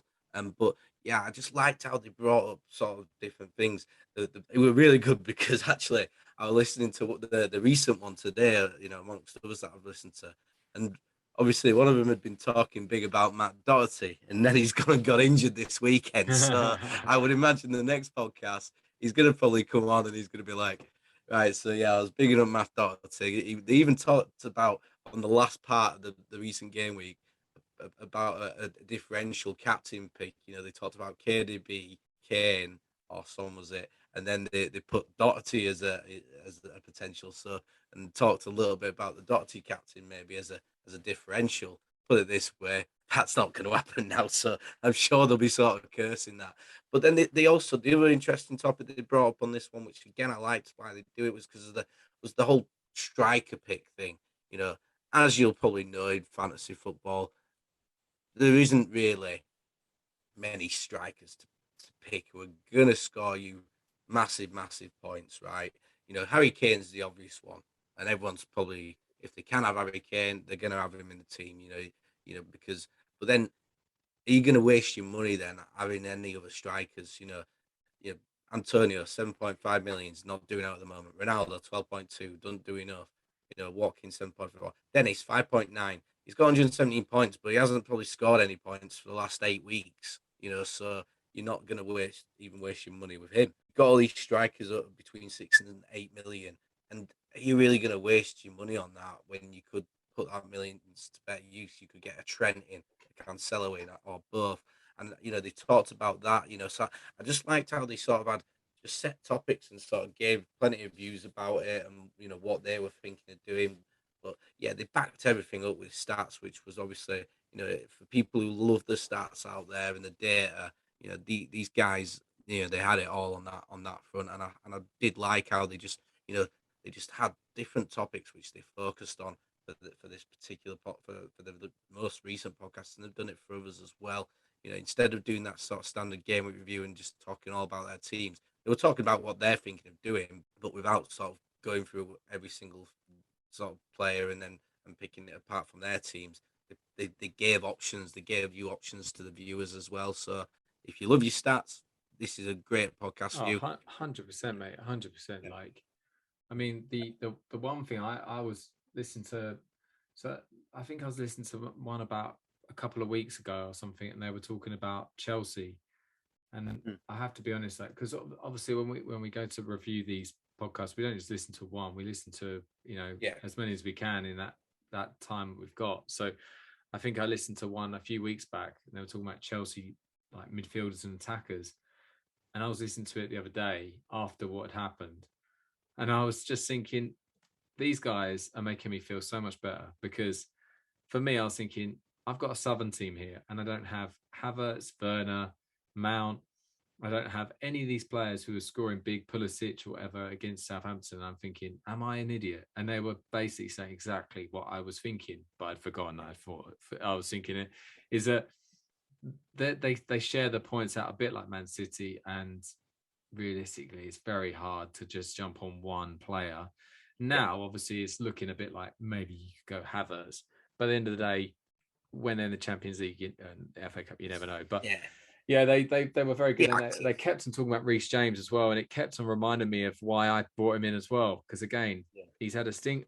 S2: But yeah, I just liked how they brought up sort of different things. It were really good because actually I was listening to the recent one today, you know, amongst others that I've listened to, and obviously one of them had been talking big about Matt Doherty, and then he's gone and got injured this weekend. So I would imagine the next podcast he's gonna probably come on and he's gonna be like, right, so yeah, I was bigging up Matt Doherty. They even talked about on the last part of the recent game week about a differential captain pick. You know, they talked about KDB, Kane, or someone was it, and then they put Doherty as a potential. So and talked a little bit about the Doherty captain maybe as a differential. Put it this way, that's not going to happen now. So I'm sure they'll be sort of cursing that. But then they also the other interesting topic that they brought up on this one, which again I liked why they do it, was because of the whole striker pick thing. You know, as you'll probably know in fantasy football, there isn't really many strikers to pick who are gonna score you massive points, right? You know, Harry Kane's the obvious one, and everyone's probably if they can have Harry Kane, they're gonna have him in the team. You know because but then are you gonna waste your money then having any other strikers? You know, Antonio 7.5 million is not doing out at the moment. Ronaldo 12.2 doesn't do enough. You know, Watkins 7.4. Dennis 5.9. He's got 117 points, but he hasn't probably scored any points for the last 8 weeks. You know, so you're not going to waste your money with him. You've got all these strikers up between 6 and 8 million, and are you really going to waste your money on that when you could put that millions to better use? You could get a Trent in, a Cancelo in, or both. And you know, they talked about that. You know, so I just liked how they sort of had just set topics and sort of gave plenty of views about it and you know what they were thinking of doing. But yeah, they backed everything up with stats, which was obviously, you know, for people who love the stats out there and the data, you know, these guys, you know, they had it all on that front, and I did like how they just, you know, they just had different topics which they focused on for this particular for the most recent podcast, and they've done it for others as well. You know, instead of doing that sort of standard game review and just talking all about their teams, they were talking about what they're thinking of doing, but without sort of going through every single sort of player and picking it apart from their teams. They gave options. They gave you options to the viewers as well. So if you love your stats, this is a great podcast for
S1: Oh,
S2: you.
S1: 100%, mate. 100%. Like, I mean, the one thing I was listening to, so I think I was listening to one about a couple of weeks ago or something, and they were talking about Chelsea. And
S2: Mm.
S1: I have to be honest, like, because obviously when we go to review these podcasts, we don't just listen to one; we listen to, you know,
S2: Yeah.
S1: as many as we can in that time we've got. So I think I listened to one a few weeks back, and they were talking about Chelsea, like midfielders and attackers. And I was listening to it the other day after what had happened, and I was just thinking, these guys are making me feel so much better because for me, I was thinking, I've got a Southern team here, and I don't have Havertz, Werner, Mount. I don't have any of these players who are scoring big Pulisic or whatever against Southampton. I'm thinking, am I an idiot? And they were basically saying exactly what I was thinking, but I'd forgotten that I was thinking it is that they share the points out a bit like Man City, and realistically, it's very hard to just jump on one player.
S2: Yeah.
S1: Now, obviously, it's looking a bit like maybe you could go Havertz, but at the end of the day, when they're in the Champions League and the FA Cup, you never know. But
S2: Yeah.
S1: yeah, they were very good,
S2: Be
S1: and they
S2: active.
S1: kept on talking about Reece James as well, and it kept on reminding me of why I brought him in as well. Because again,
S2: Yeah.
S1: he's had a stink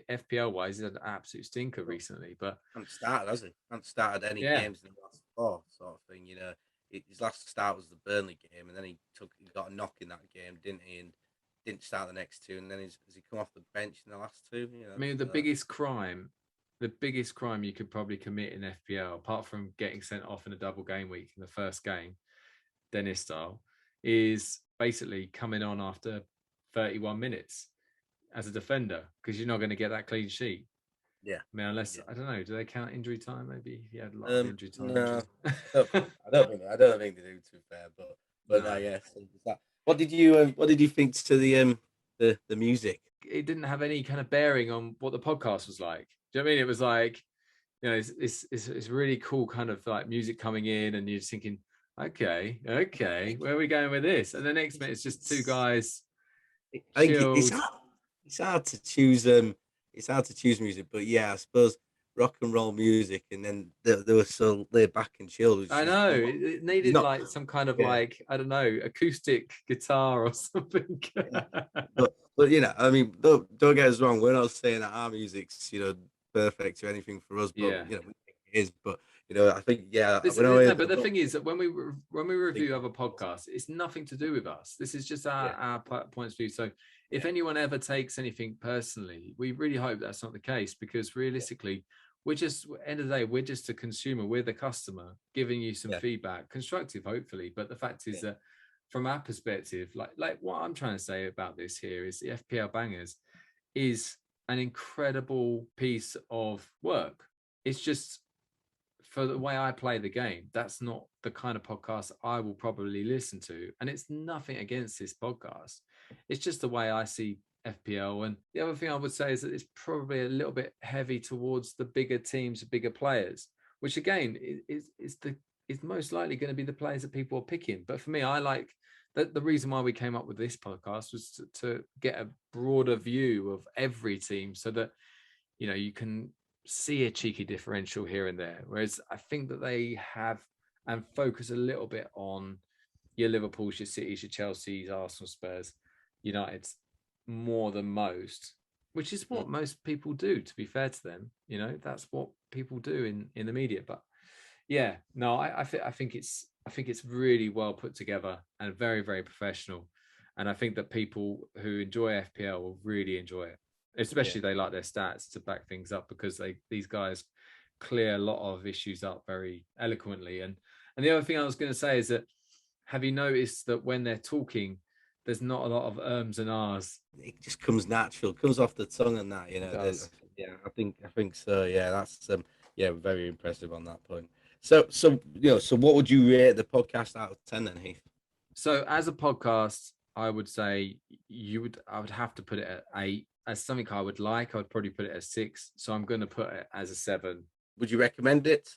S1: FPL wise, he's had an absolute stinker recently. But
S2: Hasn't started, has he? Hasn't started any
S1: yeah,
S2: games in the last four, sort of thing. You know, his last start was the Burnley game, and then he got a knock in that game, didn't he? And didn't start the next two, and then has he come off the bench in the last two? You
S1: I
S2: know,
S1: mean,
S2: so
S1: the biggest crime you could probably commit in FPL, apart from getting sent off in a double game week in the first game, Dennis style, is basically coming on after 31 minutes as a defender because you're not going to get that clean sheet.
S2: yeah,
S1: I mean, unless
S2: yeah.
S1: I don't know, do they count injury time? Maybe if you had a lot of injury time
S2: No,
S1: injuries.
S2: I don't think they do. To be fair, but no,
S1: No,
S2: yeah. So that. What did you think to the music?
S1: it didn't have any kind of bearing on what the podcast was like. Do you know what I mean? It was like, you know, it's really cool kind of like music coming in, and you're just thinking, okay, where are we going with this? And the next minute, it's just two guys
S2: I think it's
S1: chilled.
S2: it's hard to choose. It's hard to choose music, but yeah, I suppose rock and roll music, and then they were so laid back and chilled, which
S1: I
S2: is
S1: know
S2: not.
S1: it
S2: It's
S1: needed
S2: not.
S1: like some kind of
S2: Yeah,
S1: like, I don't know, acoustic guitar or something.
S2: yeah. But I mean, don't get us wrong. We're not saying that our music's perfect or anything for us, but
S1: Yeah.
S2: we think it is. But I think
S1: This
S2: when I
S1: no,
S2: heard
S1: but
S2: the
S1: the
S2: rock,
S1: thing is that when we
S2: think
S1: review other podcasts, it's nothing to do with us. This is just our points of view. So if
S2: yeah,
S1: anyone ever takes anything personally, we really hope that's not the case, because realistically, we're just, end of the day, we're just a consumer. We're the customer giving you some
S2: yeah,
S1: feedback, constructive, hopefully. But the fact is
S2: yeah,
S1: that from our perspective, like what I'm trying to say about this here is the FPL Bangers is an incredible piece of work. It's just, for the way I play the game, that's not the kind of podcast I will probably listen to. And it's nothing against this podcast. It's just the way I see FPL. And the other thing I would say is that it's probably a little bit heavy towards the bigger teams, the bigger players, which again is most likely going to be the players that people are picking. But for me, I like that. The reason why we came up with this podcast was to get a broader view of every team, so that you can see a cheeky differential here and there. Whereas I think that they have and focus a little bit on your Liverpools, your Cities, your Chelseas, Arsenal, Spurs, United's more than most, which is
S2: mm,
S1: what most people do, to be fair to them. That's what people do in the media. But yeah, no, I think it's really well put together and very, very professional. And I think that people who enjoy FPL will really enjoy it,
S2: yeah,
S1: especially they like their stats to back things up, because these guys clear a lot of issues up very eloquently. And the other thing I was going to say is that, have you noticed that when they're talking, there's not a lot of ums and ahs?
S2: it just comes natural, comes off the tongue, and that
S1: It does.
S2: yeah, I think so. Yeah, that's yeah, very impressive on that point. So what would you rate the podcast out of 10 then, Heath?
S1: So as a podcast, I would say I would have to put it at 8. As something I would like, I would probably put it at 6. So I'm going to put it as a 7
S2: Would you recommend it?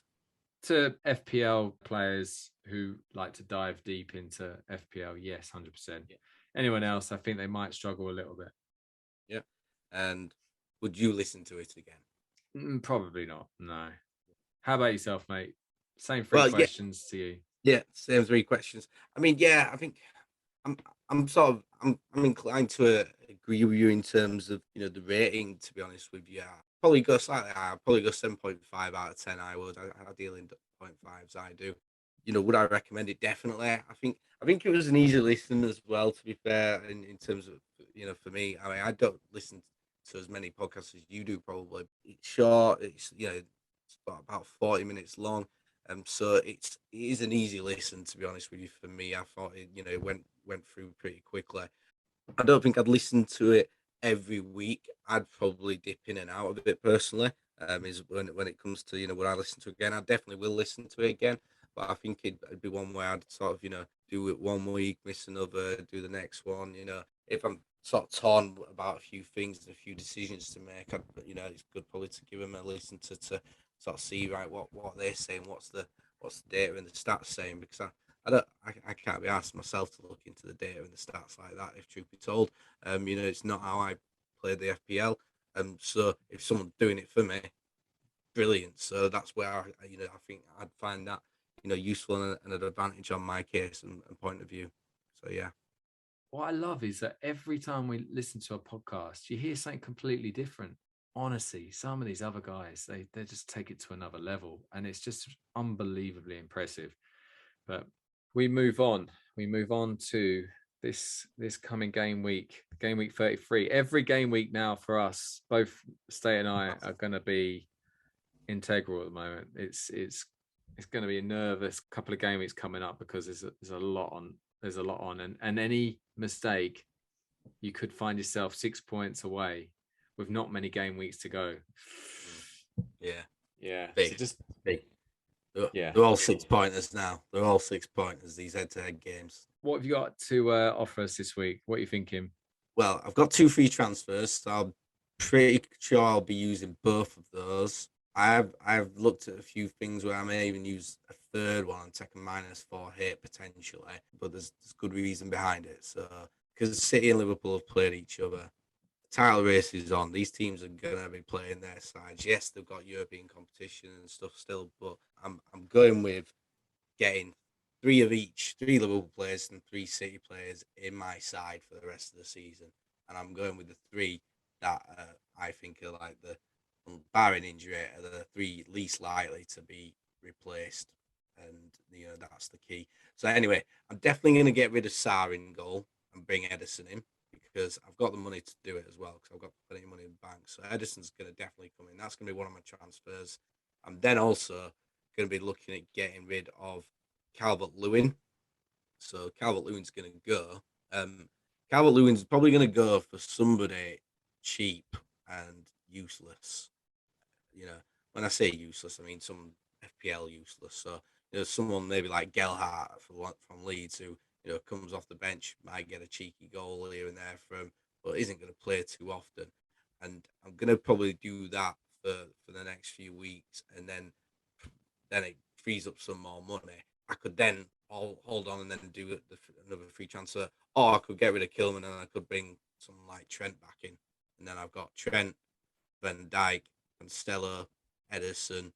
S1: to FPL players who like to dive deep into FPL. Yes, 100%.
S2: Yeah,
S1: Anyone else, I think they might struggle a little bit.
S2: yeah. And would you listen to it again?
S1: Probably not. No. How about yourself, mate? Same 3
S2: Well, yeah,
S1: questions to you.
S2: yeah, same three questions. I mean, yeah, I think I'm I'm inclined to agree with you in terms of the rating. To be honest with you, probably go slightly higher. I'd probably go 7.5 out of 10. I would. I deal in 0.5s. I do. Would I recommend it? Definitely. I think it was an easy listen as well. To be fair, in terms of for me, I mean, I don't listen to as many podcasts as you do. Probably it's short. It's it's about 40 minutes long. So it is an easy listen, to be honest with you. For me, I thought it went through pretty quickly. I don't think I'd listen to it every week. I'd probably dip in and out of it personally. Is when it comes to when I listen to it again, I definitely will listen to it again. But I think it'd be one where I'd sort of do it one week, miss another, do the next one. If I'm sort of torn about a few things and a few decisions to make, it's good probably to give them a listen to sort of see right what they're saying, what's the data and the stats saying, because I can't be asked myself to look into the data and the stats like that, if truth be told. It's not how I play the FPL. So if someone's doing it for me, brilliant. So that's where I think I'd find that useful and an advantage on my case and point of view. So yeah,
S1: What I love is that every time we listen to a podcast, you hear something completely different. Honestly, some of these other guys, they just take it to another level, and it's just unbelievably impressive. But we move on. We move on to this coming game week 33. Every game week now for us, both State and I, are going to be integral at the moment. It's going to be a nervous couple of game weeks coming up, because there's a lot on. There's a lot on, and any mistake, you could find yourself 6 points away with not many game weeks to go.
S2: yeah,
S1: Yeah. So
S2: big,
S1: just
S2: big. They're,
S1: yeah.
S2: they're all 6 pointers now. They're all 6 pointers. These head-to-head games.
S1: What have you got to offer us this week? What are you thinking?
S2: Well, I've got 2 free transfers, so I'm pretty sure I'll be using both of those. I've looked at a few things where I may even use a third one and take a -4 hit potentially, but there's good reason behind it. So because City and Liverpool have played each other, title race is on. These teams are gonna be playing their sides. Yes, they've got European competition and stuff still, but I'm going with getting three of each, three Liverpool players and three City players in my side for the rest of the season, and I'm going with the three that I think are like the, barring injury, are the three least likely to be replaced, and that's the key. So anyway, I'm definitely going to get rid of Sarr in goal and bring Edison in because I've got the money to do it as well because I've got plenty of money in the bank. So Edison's going to definitely come in. That's going to be one of my transfers. I'm then also going to be looking at getting rid of Calvert-Lewin. So Calvert-Lewin's going to go. Calvert-Lewin's probably going to go for somebody cheap and useless. When I say useless, I mean some FPL useless. So someone maybe like Gelhardt from Leeds who comes off the bench, might get a cheeky goal here and there from, but isn't going to play too often. And I'm going to probably do that for the next few weeks, and then it frees up some more money. I could then hold on and then do another free transfer, or I could get rid of Kilman and I could bring someone like Trent back in, and then I've got Trent, Van Dijk, and Stella, Edison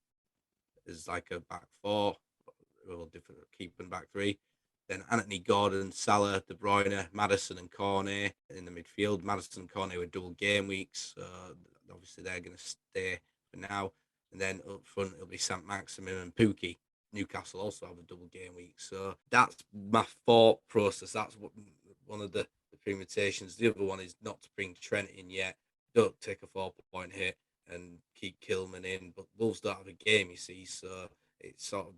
S2: is like a back four, or different keeping back three. Then Anthony Gordon, Salah, De Bruyne, Madison, and Cornet in the midfield. Madison and Cornet were double game weeks. Obviously, they're going to stay for now. And then up front, it'll be St. Maximin and Pookie. Newcastle also have a double game week. So that's my thought process. That's one of the permutations. The other one is not to bring Trent in yet. Don't take a 4-point hit and keep Kilman in. But Wolves don't have a game, you see. So it sort of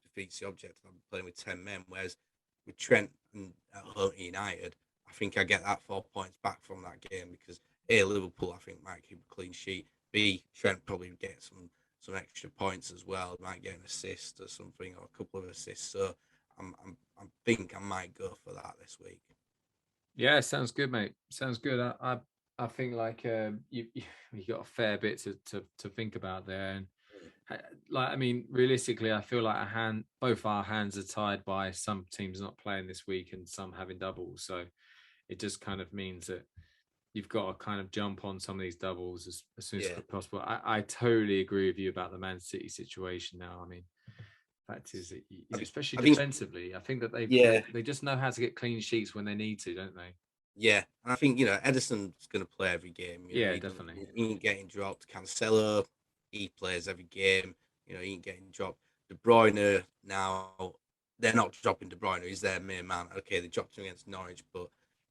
S2: defeats the object. I'm playing with 10 men, whereas with Trent and at home United, I think I get that 4 points back from that game because A, Liverpool I think might keep a clean sheet. B, Trent probably get some extra points as well. Might get an assist or something, or a couple of assists. So I think I might go for that this week.
S1: Yeah, sounds good, mate. Sounds good. I think like you got a fair bit to think about there, and like I mean, realistically, I feel like both our hands are tied by some teams not playing this week and some having doubles. So it just kind of means that you've got to kind of jump on some of these doubles as soon as possible. I totally agree with you about the Man City situation now. I mean, fact is, especially defensively, I think that they just know how to get clean sheets when they need to, don't they?
S2: Yeah, and I think Edison's going to play every game.
S1: Yeah, definitely.
S2: He ain't getting dropped. Cancelo, he plays every game. He ain't getting dropped. De Bruyne now, they're not dropping De Bruyne. He's their main man. Okay, they dropped him against Norwich, but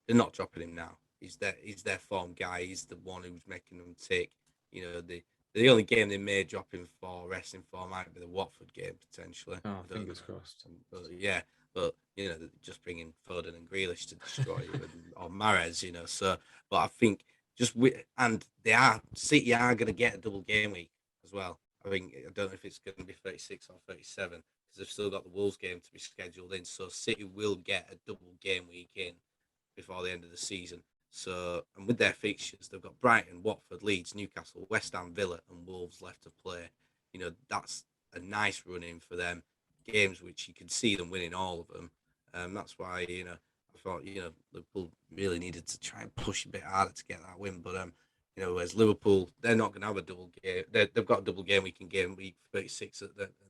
S2: they're not dropping him now. He's their form guy. He's the one who's making them tick. The only game they may drop him for, resting for, might be the Watford game potentially.
S1: Oh, fingers crossed.
S2: But yeah, but just bringing Foden and Grealish to destroy you, or Mahrez, So, but I think and City are going to get a double game week as well. I don't know if it's going to be 36 or 37 because they've still got the Wolves game to be scheduled in. So City will get a double game week in before the end of the season. So, and with their fixtures, they've got Brighton, Watford, Leeds, Newcastle, West Ham, Villa, and Wolves left to play. That's a nice run in for them. Games which you could see them winning all of them. That's why I thought Liverpool really needed to try and push a bit harder to get that win. But whereas Liverpool, they're not going to have a double game. They've got a double game week in game week 36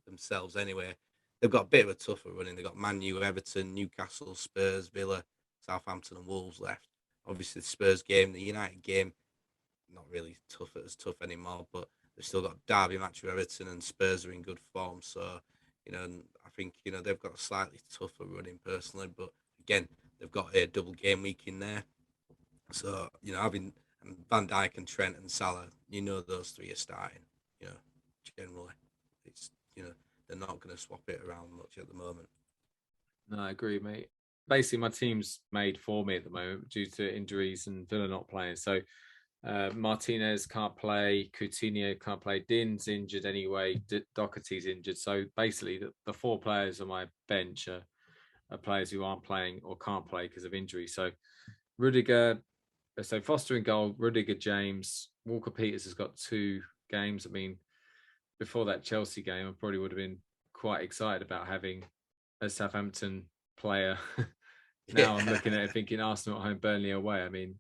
S2: themselves anyway. They've got a bit of a tougher running. They've got Man U, Everton, Newcastle, Spurs, Villa, Southampton, and Wolves left. Obviously, the Spurs game, the United game, not really as tough anymore. But they've still got derby match with Everton, and Spurs are in good form. So I think they've got a slightly tougher running personally, but again, they've got a double game week in there. So having Van Dijk and Trent and Salah, those three are starting. Generally, it's they're not going to swap it around much at the moment.
S1: No, I agree, mate. Basically, my team's made for me at the moment due to injuries and Villa not playing. So Martinez can't play, Coutinho can't play, Din's injured anyway, Doherty's injured. So basically, the four players on my bench are players who aren't playing or can't play because of injury. So Foster in goal, Rudiger, James, Walker Peters has got 2 games. I mean, before that Chelsea game, I probably would have been quite excited about having a Southampton player. Now I'm looking at it thinking Arsenal at home, Burnley away. I mean,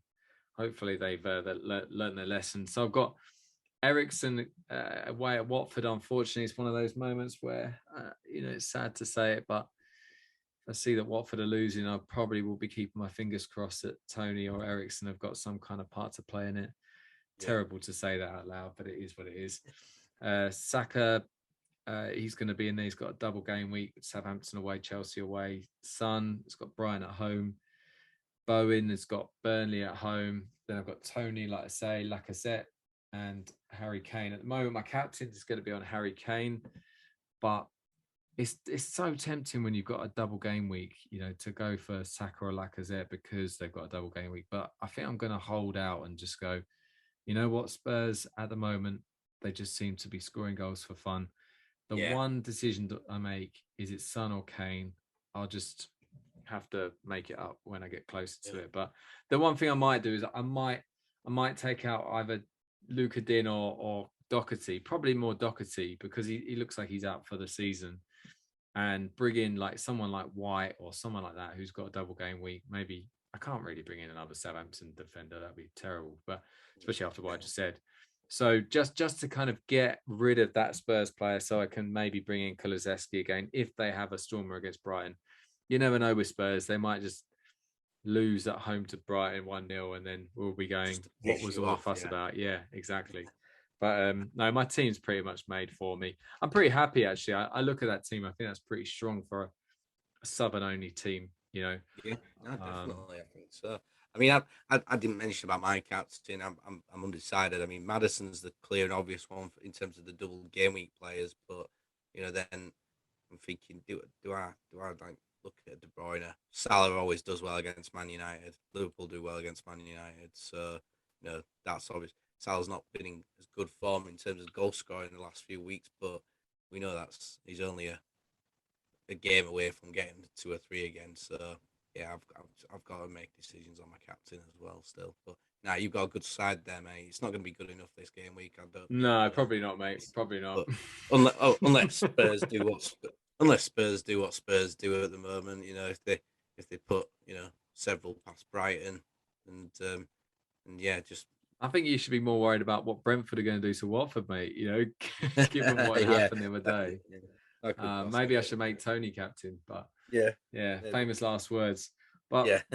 S1: hopefully they've learned their lesson. So I've got Ericsson away at Watford. Unfortunately, it's one of those moments where it's sad to say it, but if I see that Watford are losing, I probably will be keeping my fingers crossed that Tony or Ericsson have got some kind of part to play in it.
S2: Yeah.
S1: Terrible to say that out loud, but it is what it is. Saka, he's going to be in there. He's got a double game week. Southampton away, Chelsea away. Son, it's got Brighton at home. Bowen has got Burnley at home. Then I've got Tony, like I say, Lacazette, and Harry Kane. At the moment, my captain is going to be on Harry Kane, but it's so tempting when you've got a double game week, to go for Saka or Lacazette because they've got a double game week. But I think I'm going to hold out and just go, you know what, Spurs at the moment, they just seem to be scoring goals for fun. The one decision that I make is it's Son or Kane. I'll just have to make it up when I get closer to it. But the one thing I might do is I might take out either Luca Din or Doherty, probably more Doherty because he looks like he's out for the season, and bring in like someone like White or someone like that who's got a double game week. Maybe I can't really bring in another Southampton defender. That'd be terrible, but especially after what I just said. So just to kind of get rid of that Spurs player so I can maybe bring in Kulusevski again if they have a stormer against Brighton. You never know with Spurs. They might just lose at home to Brighton 1-0 and then we'll be going, what was all the fuss about? Yeah, exactly. But no, my team's pretty much made for me. I'm pretty happy, actually. I look at that team. I think that's pretty strong for a Southern-only team,
S2: Yeah, no, definitely. I think so. I mean, I didn't mention about my captain. I'm undecided. I mean, Madison's the clear and obvious one in terms of the double game week players, but then I'm thinking, do I like look at De Bruyne? Salah always does well against Man United. Liverpool do well against Man United, so that's obvious. Salah's not been in as good form in terms of goal scoring in the last few weeks, but we know he's only a game away from getting to 2 or 3 again. So yeah, I've got to make decisions on my captain as well still. But now you've got a good side there, mate. It's not going to be good enough this game week. I don't.
S1: No, probably not, mate. Probably not.
S2: Unless Spurs do what Spurs do at the moment. If they put several past Brighton and yeah, just.
S1: I think you should be more worried about what Brentford are going to do to Watford, mate. Given what happened the other day. Maybe I should make Tony captain, but yeah, famous last words. But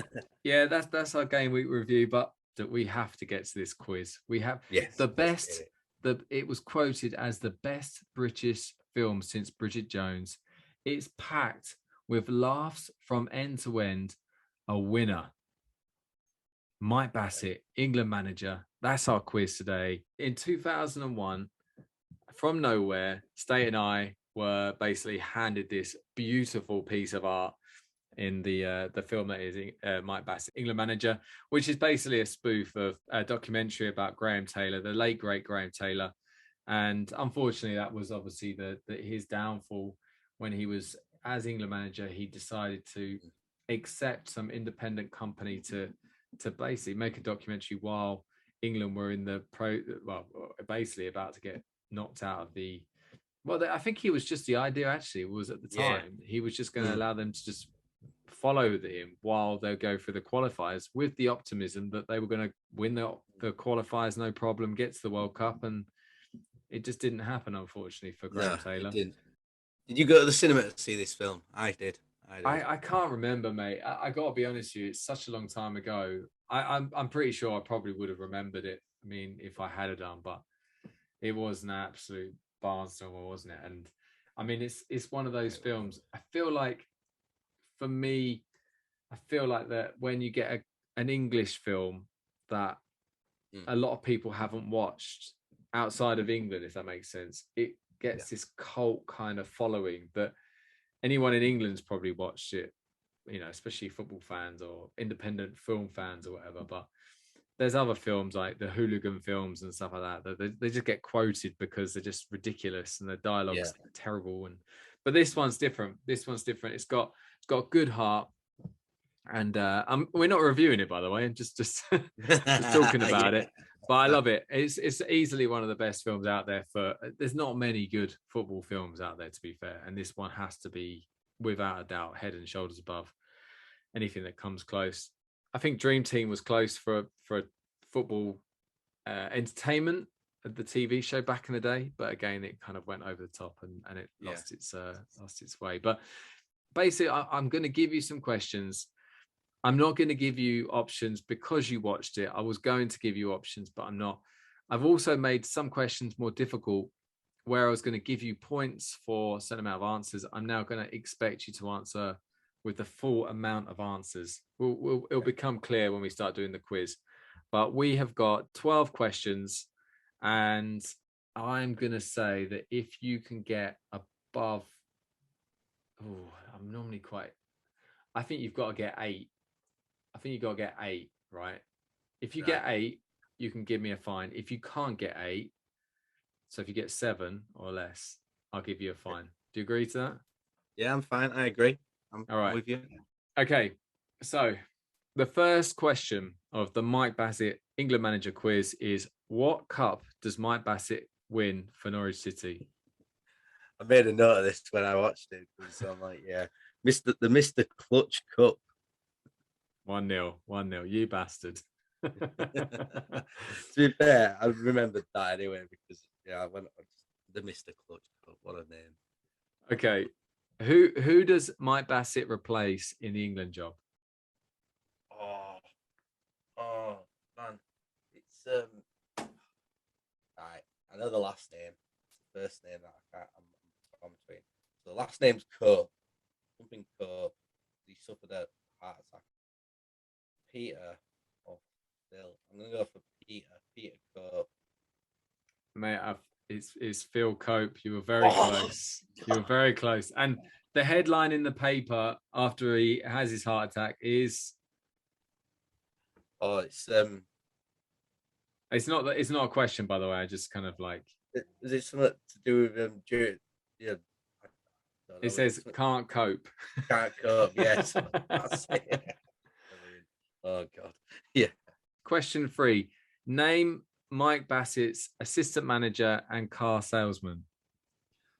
S1: yeah, that's our game week review. But that we have to get to this quiz. We have the best. It was quoted as the best British film since Bridget Jones. It's packed with laughs from end to end. A winner. Mike Bassett, England manager. That's our quiz today. In 2001, from nowhere, State and I were basically handed this beautiful piece of art in the film that is Mike Bassett, England manager, which is basically a spoof of a documentary about Graham Taylor, the late great Graham Taylor. And unfortunately, that was obviously his downfall when he was as England manager. He decided to accept some independent company to basically make a documentary while England were in basically about to get knocked out of the. Well, I think he was just the idea. Actually, was at the time he was just going to allow them to just follow him while they go through the qualifiers with the optimism that they were going to win the qualifiers, no problem, get to the World Cup, and it just didn't happen, unfortunately, for Graham Taylor.
S2: It didn't. Did you go to the cinema to see this film? I did.
S1: I can't remember, mate. I got to be honest with you, it's such a long time ago. I'm pretty sure I probably would have remembered it. I mean, if I had done, but it was an absolute barnstormer, wasn't it? And I mean, it's one of those films. I feel like, for me, that when you get an English film that a lot of people haven't watched outside of England, if that makes sense, it gets this cult kind of following that anyone in England's probably watched it, especially football fans or independent film fans or whatever. But there's other films like the hooligan films and stuff like that they just get quoted because they're just ridiculous and the dialogue's terrible. But this one's different. It's got a good heart. And we're not reviewing it, by the way, and just talking about it. But I love it. It's easily one of the best films out there. There's not many good football films out there, to be fair, and this one has to be, without a doubt, head and shoulders above anything that comes close. I think Dream Team was close for football entertainment of the TV show back in the day, but again, it kind of went over the top and it lost its way. But basically, I'm going to give you some questions. I'm not going to give you options because you watched it. I was going to give you options, but I'm not. I've also made some questions more difficult where I was going to give you points for a certain amount of answers. I'm now going to expect you to answer with the full amount of answers. It'll become clear when we start doing the quiz. But we have got 12 questions, and I'm going to say that if you can get above, I'm normally quite, I think you've got to get 8. I think you've got to get 8, right? If you get 8, you can give me a fine. If you can't get 8, so if you get 7 or less, I'll give you a fine. Do you agree to that?
S2: Yeah, I'm fine. I agree. I'm
S1: all right
S2: with you.
S1: Okay, so the first question of the Mike Bassett England manager quiz is: what cup does Mike Bassett win for Norwich City?
S2: I made a note of this when I watched it because I'm like, Mr. Clutch Cup.
S1: 1-0, you bastard.
S2: To be fair, I remembered that anyway because I went the Mr. Clutch Cup. What a name.
S1: Okay, who does Mike Bassett replace in the England job?
S2: Oh man, it's right. I know the last name. It's the first name that I'm between. So the last name's Cope. Something Cope. He suffered a heart attack. Peter or Phil. I'm gonna go for Peter. Peter Cope.
S1: Mate, it's Phil Cope. You were very close. You were very close. And the headline in the paper after he has his heart attack is it's not a question, by the way. I just kind of like,
S2: is it something to do with
S1: it says can't cope.
S2: Can't cope, yes. That's it. Oh god. Yeah.
S1: Question 3. Name Mike Bassett's assistant manager and car salesman.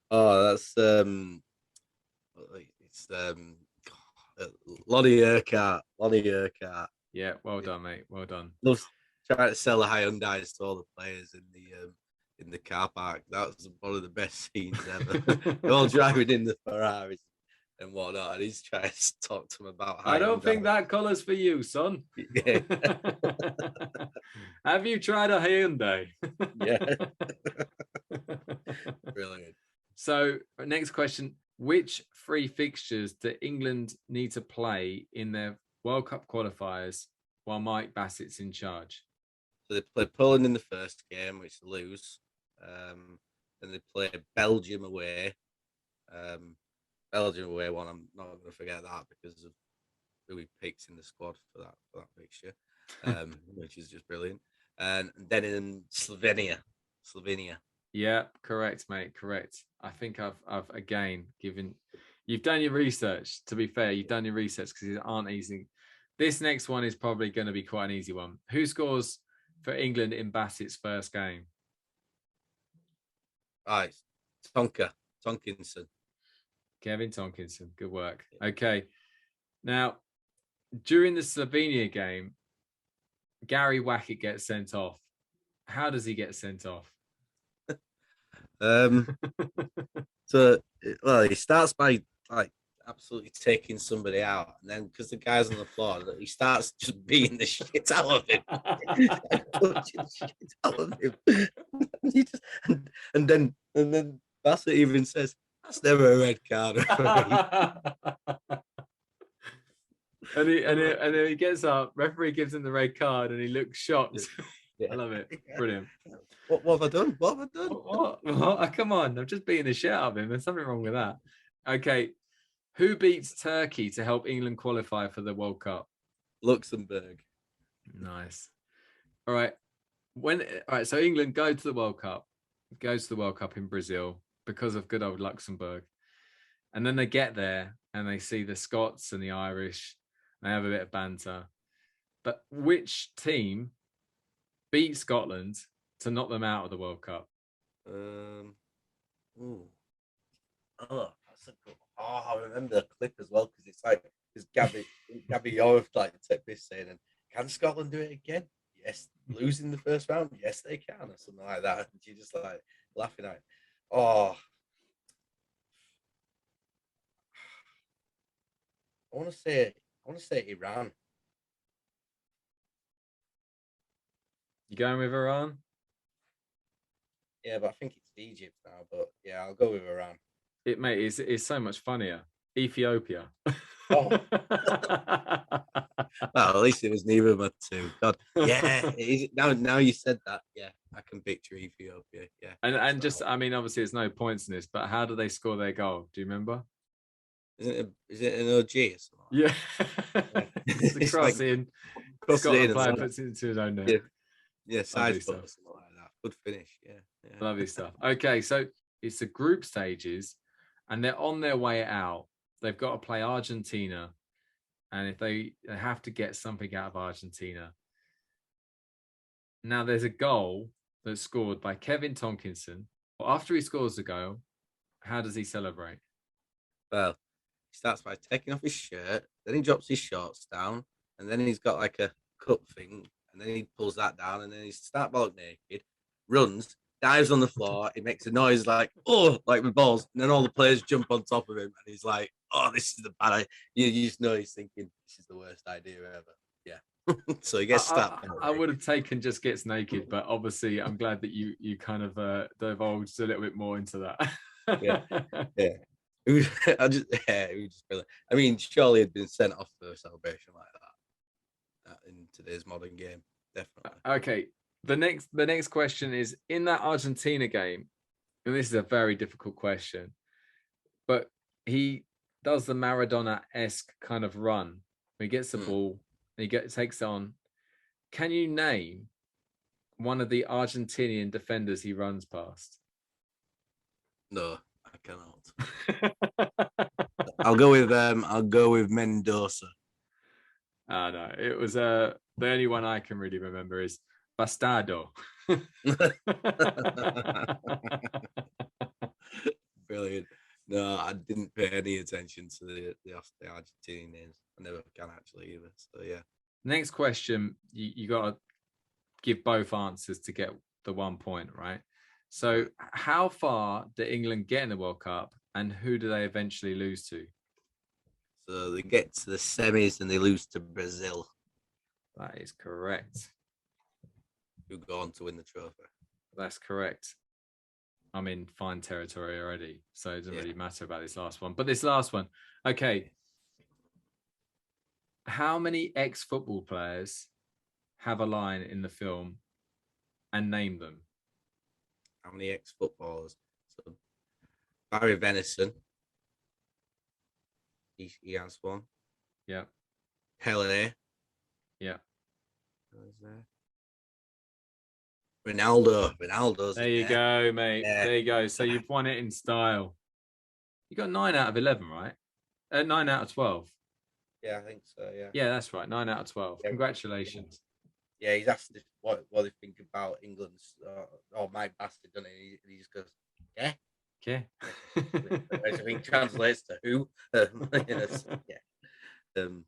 S2: Oh, that's it's Lonnie Urquhart.
S1: Yeah, well done, mate. Well done.
S2: Loves trying to sell the Hyundais to all the players in the car park. That was one of the best scenes ever. They're all driving in the Ferraris and whatnot, and he's trying to talk to them about Hyundai.
S1: I don't think that colour's for you, son.
S2: Yeah.
S1: Have you tried a Hyundai?
S2: Yeah. Brilliant.
S1: So, next question. Which 3 fixtures do England need to play in their World Cup qualifiers while Mike Bassett's in charge?
S2: So they play Poland in the first game, which they lose. Then they play Belgium away. Belgium away one, I'm not going to forget that because of who he picks in the squad for that fixture, which is just brilliant. And then in Slovenia.
S1: Yeah, correct, mate. Correct. I think I've again given. You've done your research. To be fair, you've done your research because these aren't easy. This next one is probably going to be quite an easy one. Who scores for England in Bassett's first game?
S2: Right, Tonkinson.
S1: Kevin Tonkinson. Good work. Okay. Now, during the Slovenia game, Gary Wackett gets sent off. How does he get sent off?
S2: So, well, he starts by like absolutely taking somebody out, and then because the guy's on the floor, he starts just beating the shit out of him, punching the shit out of him. and then Bassett even says, "That's never a red card."
S1: and then he gets up. Referee gives him the red card, and he looks shocked.
S2: Yeah.
S1: I love it. Brilliant.
S2: What have I done?
S1: What? Come on! I'm just beating the shit out of him. There's something wrong with that. Okay, who beats Turkey to help England qualify for the World Cup?
S2: Luxembourg.
S1: Nice. All right. So England goes to the World Cup in Brazil because of good old Luxembourg. And then they get there and they see the Scots and the Irish. They have a bit of banter. But which team beat Scotland to knock them out of the World Cup?
S2: That's a good. Oh, I remember the clip as well because it's like Gabby Orr like took this saying, and can Scotland do it again? yes, losing the first round, yes, they can, or something like that. And you're just like laughing at it. Oh, I want to say Iran.
S1: You going with Iran?
S2: Yeah, but I think it's Egypt now. But yeah, I'll go with Iran.
S1: It, mate, it's so much funnier. Ethiopia.
S2: Oh, well, at least it was neither of my two. God, yeah. Now you said that, yeah, I can picture Ethiopia. Yeah,
S1: And just, I mean, obviously, there's no points in this, but how do they score their goal? Do you remember?
S2: is it an OG or something?
S1: Yeah,
S2: Like
S1: it's the
S2: it's
S1: cross
S2: like
S1: in.
S2: cross it
S1: Scotland
S2: in
S1: player
S2: and
S1: puts it into his own net.
S2: yeah, yeah, side
S1: Lovely
S2: foot
S1: stuff.
S2: or something like that. Good finish. Yeah, yeah.
S1: Lovely stuff. Okay, so it's the group stages, and they're on their way out. They've got to play Argentina, and if they have to get something out of Argentina. Now, there's a goal that's scored by Kevin Tonkinson. Well, after he scores the goal, how does he celebrate?
S2: Well, he starts by taking off his shirt, then he drops his shorts down, and then he's got like a cup thing, and then he pulls that down, and then he starts bolt naked, runs, dives on the floor, he makes a noise like, oh, like with balls, and then all the players jump on top of him, and he's like, oh, this is the bad idea. You just know he's thinking, this is the worst idea ever. Yeah. So he gets stopped.
S1: I would have taken just gets naked, but obviously I'm glad that you kind of divulged a little bit more into that.
S2: Yeah, yeah. It was, it was just brilliant. I mean, surely he'd been sent off for a celebration like that in today's modern game, definitely.
S1: Okay, the next question is in that Argentina game, and this is a very difficult question, but he does the Maradona-esque kind of run. He gets the ball, takes on. Can you name one of the Argentinian defenders he runs past?
S2: No, I cannot. I'll go with Mendoza.
S1: No, it was the only one I can really remember is Bastardo.
S2: Brilliant. No, I didn't pay any attention to the Argentinian names. I never can actually either. So yeah.
S1: Next question, you got to give both answers to get the 1 point, right? So, how far did England get in the World Cup, and who do they eventually lose to?
S2: So they get to the semis and they lose to Brazil,
S1: That is correct.
S2: who go on to win the trophy.
S1: That's correct. I'm in fine territory already, so it doesn't really matter about this last one. But this last one, okay. How many ex-football players have a line in the film and name them?
S2: How many ex-footballers? So Barry Venison. He has one.
S1: Yeah.
S2: Pele.
S1: Yeah.
S2: Ronaldo's
S1: there you go, mate.
S2: Yeah.
S1: There you go. So you've won it in style. You got 9 out of 11, right? 9 out of 12.
S2: Yeah, I think so. Yeah.
S1: Yeah, that's right. 9 out of 12. Yeah. Congratulations.
S2: Yeah, he's asked what they think about England's Mike Bassett, doesn't he? And he just goes, yeah.
S1: Okay.
S2: I think translates to who. Yeah.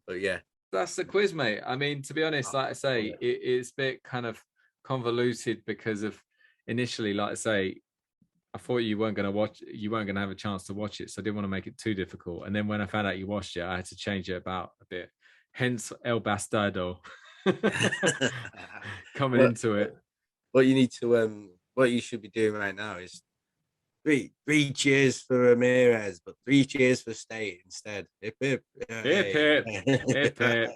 S2: But yeah.
S1: That's the quiz, mate. I mean, to be honest, like I say, it's a bit kind of convoluted because of initially, like I say, I thought you weren't going to have a chance to watch it, so I didn't want to make it too difficult. And then when I found out you watched it, I had to change it about a bit. Hence El Bastardo coming into it.
S2: What you need to what you should be doing right now is three cheers for Ramirez, but 3 cheers for State instead. Hip hip.
S1: Hip hip. Hip hip.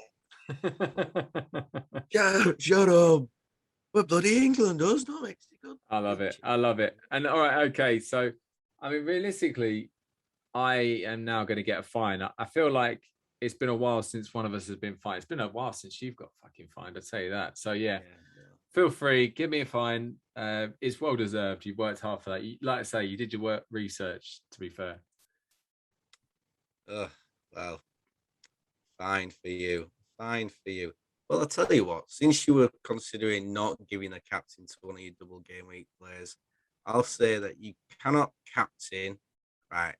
S2: Shut up. But bloody England does, not Mexico.
S1: I love it. I love it. And all right, okay. So, I mean, realistically, I am now going to get a fine. I feel like it's been a while since one of us has been fined. It's been a while since you've got fucking fined. I'll tell you that. So, yeah. Feel free, give me a fine. It's well deserved. You've worked hard for that. Like I say, you did your work research, to be fair.
S2: Well, fine for you. Fine for you. Well, I'll tell you what, since you were considering not giving a captain to one of your double game week players, I'll say that you cannot captain, right?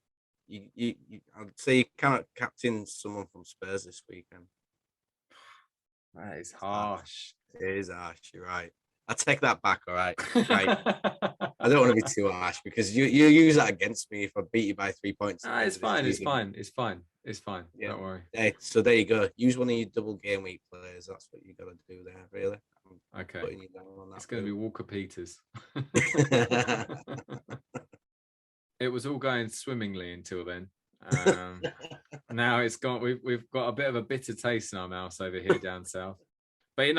S2: I'd say you cannot captain someone from Spurs this weekend.
S1: That is harsh.
S2: It is harsh. You're right. I take that back. All right. Right. I don't want to be too harsh because you use that against me if I beat you by 3 points. At the end
S1: It's
S2: of the
S1: fine. It's
S2: season.
S1: fine. It's fine. It's fine.
S2: Yeah.
S1: Don't worry.
S2: So there you go. Use one of your double game week players. That's what you got to do there. Really. I'm
S1: Okay.
S2: putting you down on that.
S1: It's going to be Walker Peters.
S2: be.
S1: It was all going swimmingly until then. Now it's gone. We've got a bit of a bitter taste in our mouths over here down south. But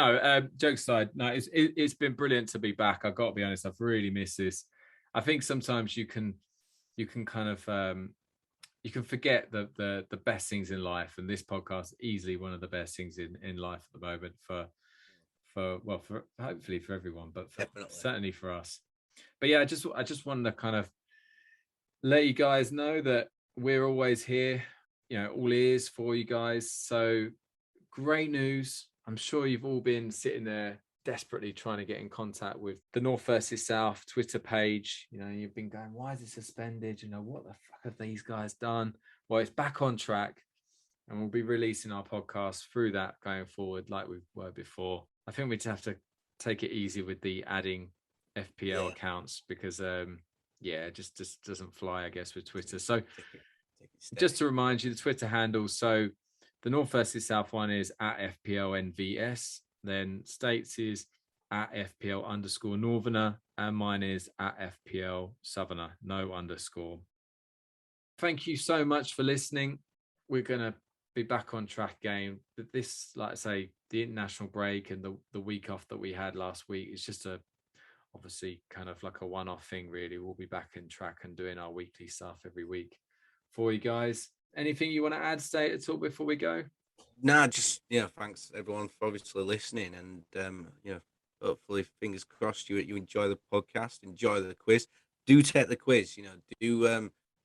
S1: jokes aside, no, it's been brilliant to be back. I've got to be honest. I've really missed this. I think sometimes you can kind of you can forget the best things in life, and this podcast is easily one of the best things in life at the moment for hopefully for everyone, but certainly for us. But yeah, I just wanted to kind of let you guys know that we're always here, all ears for you guys. So great news. I'm sure you've all been sitting there desperately trying to get in contact with the North versus South Twitter page. You've been going, why is it suspended? What the fuck have these guys done? Well, it's back on track, and we'll be releasing our podcast through that going forward like we were before. I think we just have to take it easy with the adding FPL accounts because it just doesn't fly, I guess, with Twitter. So just to remind you, the Twitter handles, so the North versus South one is at FPLNVS, then States is at FPL_Northerner, and mine is at FPL Southerner, no underscore. Thank you so much for listening. We're going to be back on track again. This, like I say, the international break and the week off that we had last week is just obviously kind of like a one-off thing, really. We'll be back in track and doing our weekly stuff every week for you guys. Anything you want to add, State, at all before we go?
S2: Nah, just thanks everyone for obviously listening, and hopefully, fingers crossed, you enjoy the podcast, enjoy the quiz. Do take the quiz.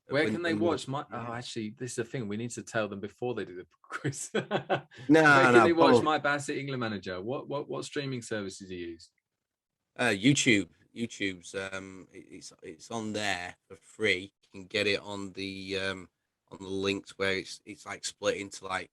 S1: Where can they watch my? Oh, actually, this is the thing. We need to tell them before they do the quiz.
S2: Where
S1: can they watch my Bassett England Manager? What streaming services do you use?
S2: YouTube. YouTube's it's on there for free. You can get it on the links where it's like split into like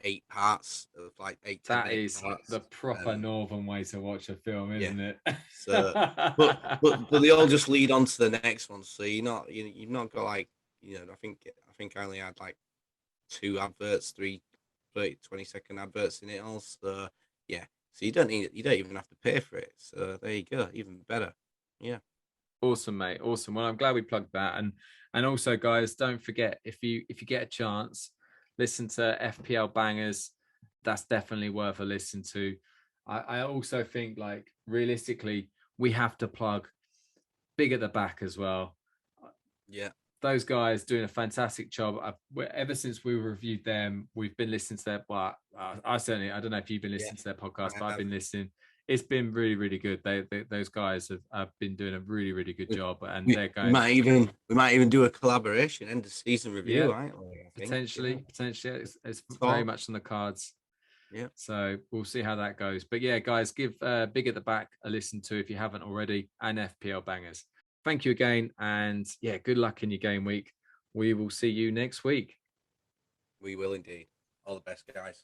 S2: 8 parts of like 8.
S1: That is the proper northern way to watch a film, isn't it?
S2: So, but they all just lead on to the next one. So you've not got like I think I only had like 2 adverts, 3 20-second adverts in it all. So yeah. So you don't even have to pay for it. So there you go, even better. Yeah.
S1: Awesome, mate. Awesome. Well, I'm glad we plugged that. And also, guys, don't forget, if you get a chance, listen to FPL Bangers. That's definitely worth a listen to. I also think, like, realistically, we have to plug Big at the Back as well.
S2: Yeah.
S1: Those guys doing a fantastic job. Ever since we reviewed them, we've been listening to their. Well, I don't know if you've been listening to their podcast, but I've been listening. It's been really, really good. Those guys have been doing a really, really good job, and they're going.
S2: We might even do a collaboration end of season review, right?
S1: Potentially, it's very much on the cards.
S2: Yeah.
S1: So we'll see how that goes. But yeah, guys, give Big at the Back a listen to if you haven't already, and FPL Bangers. Thank you again, and yeah, good luck in your game week. We will see you next week.
S2: We will indeed. All the best, guys.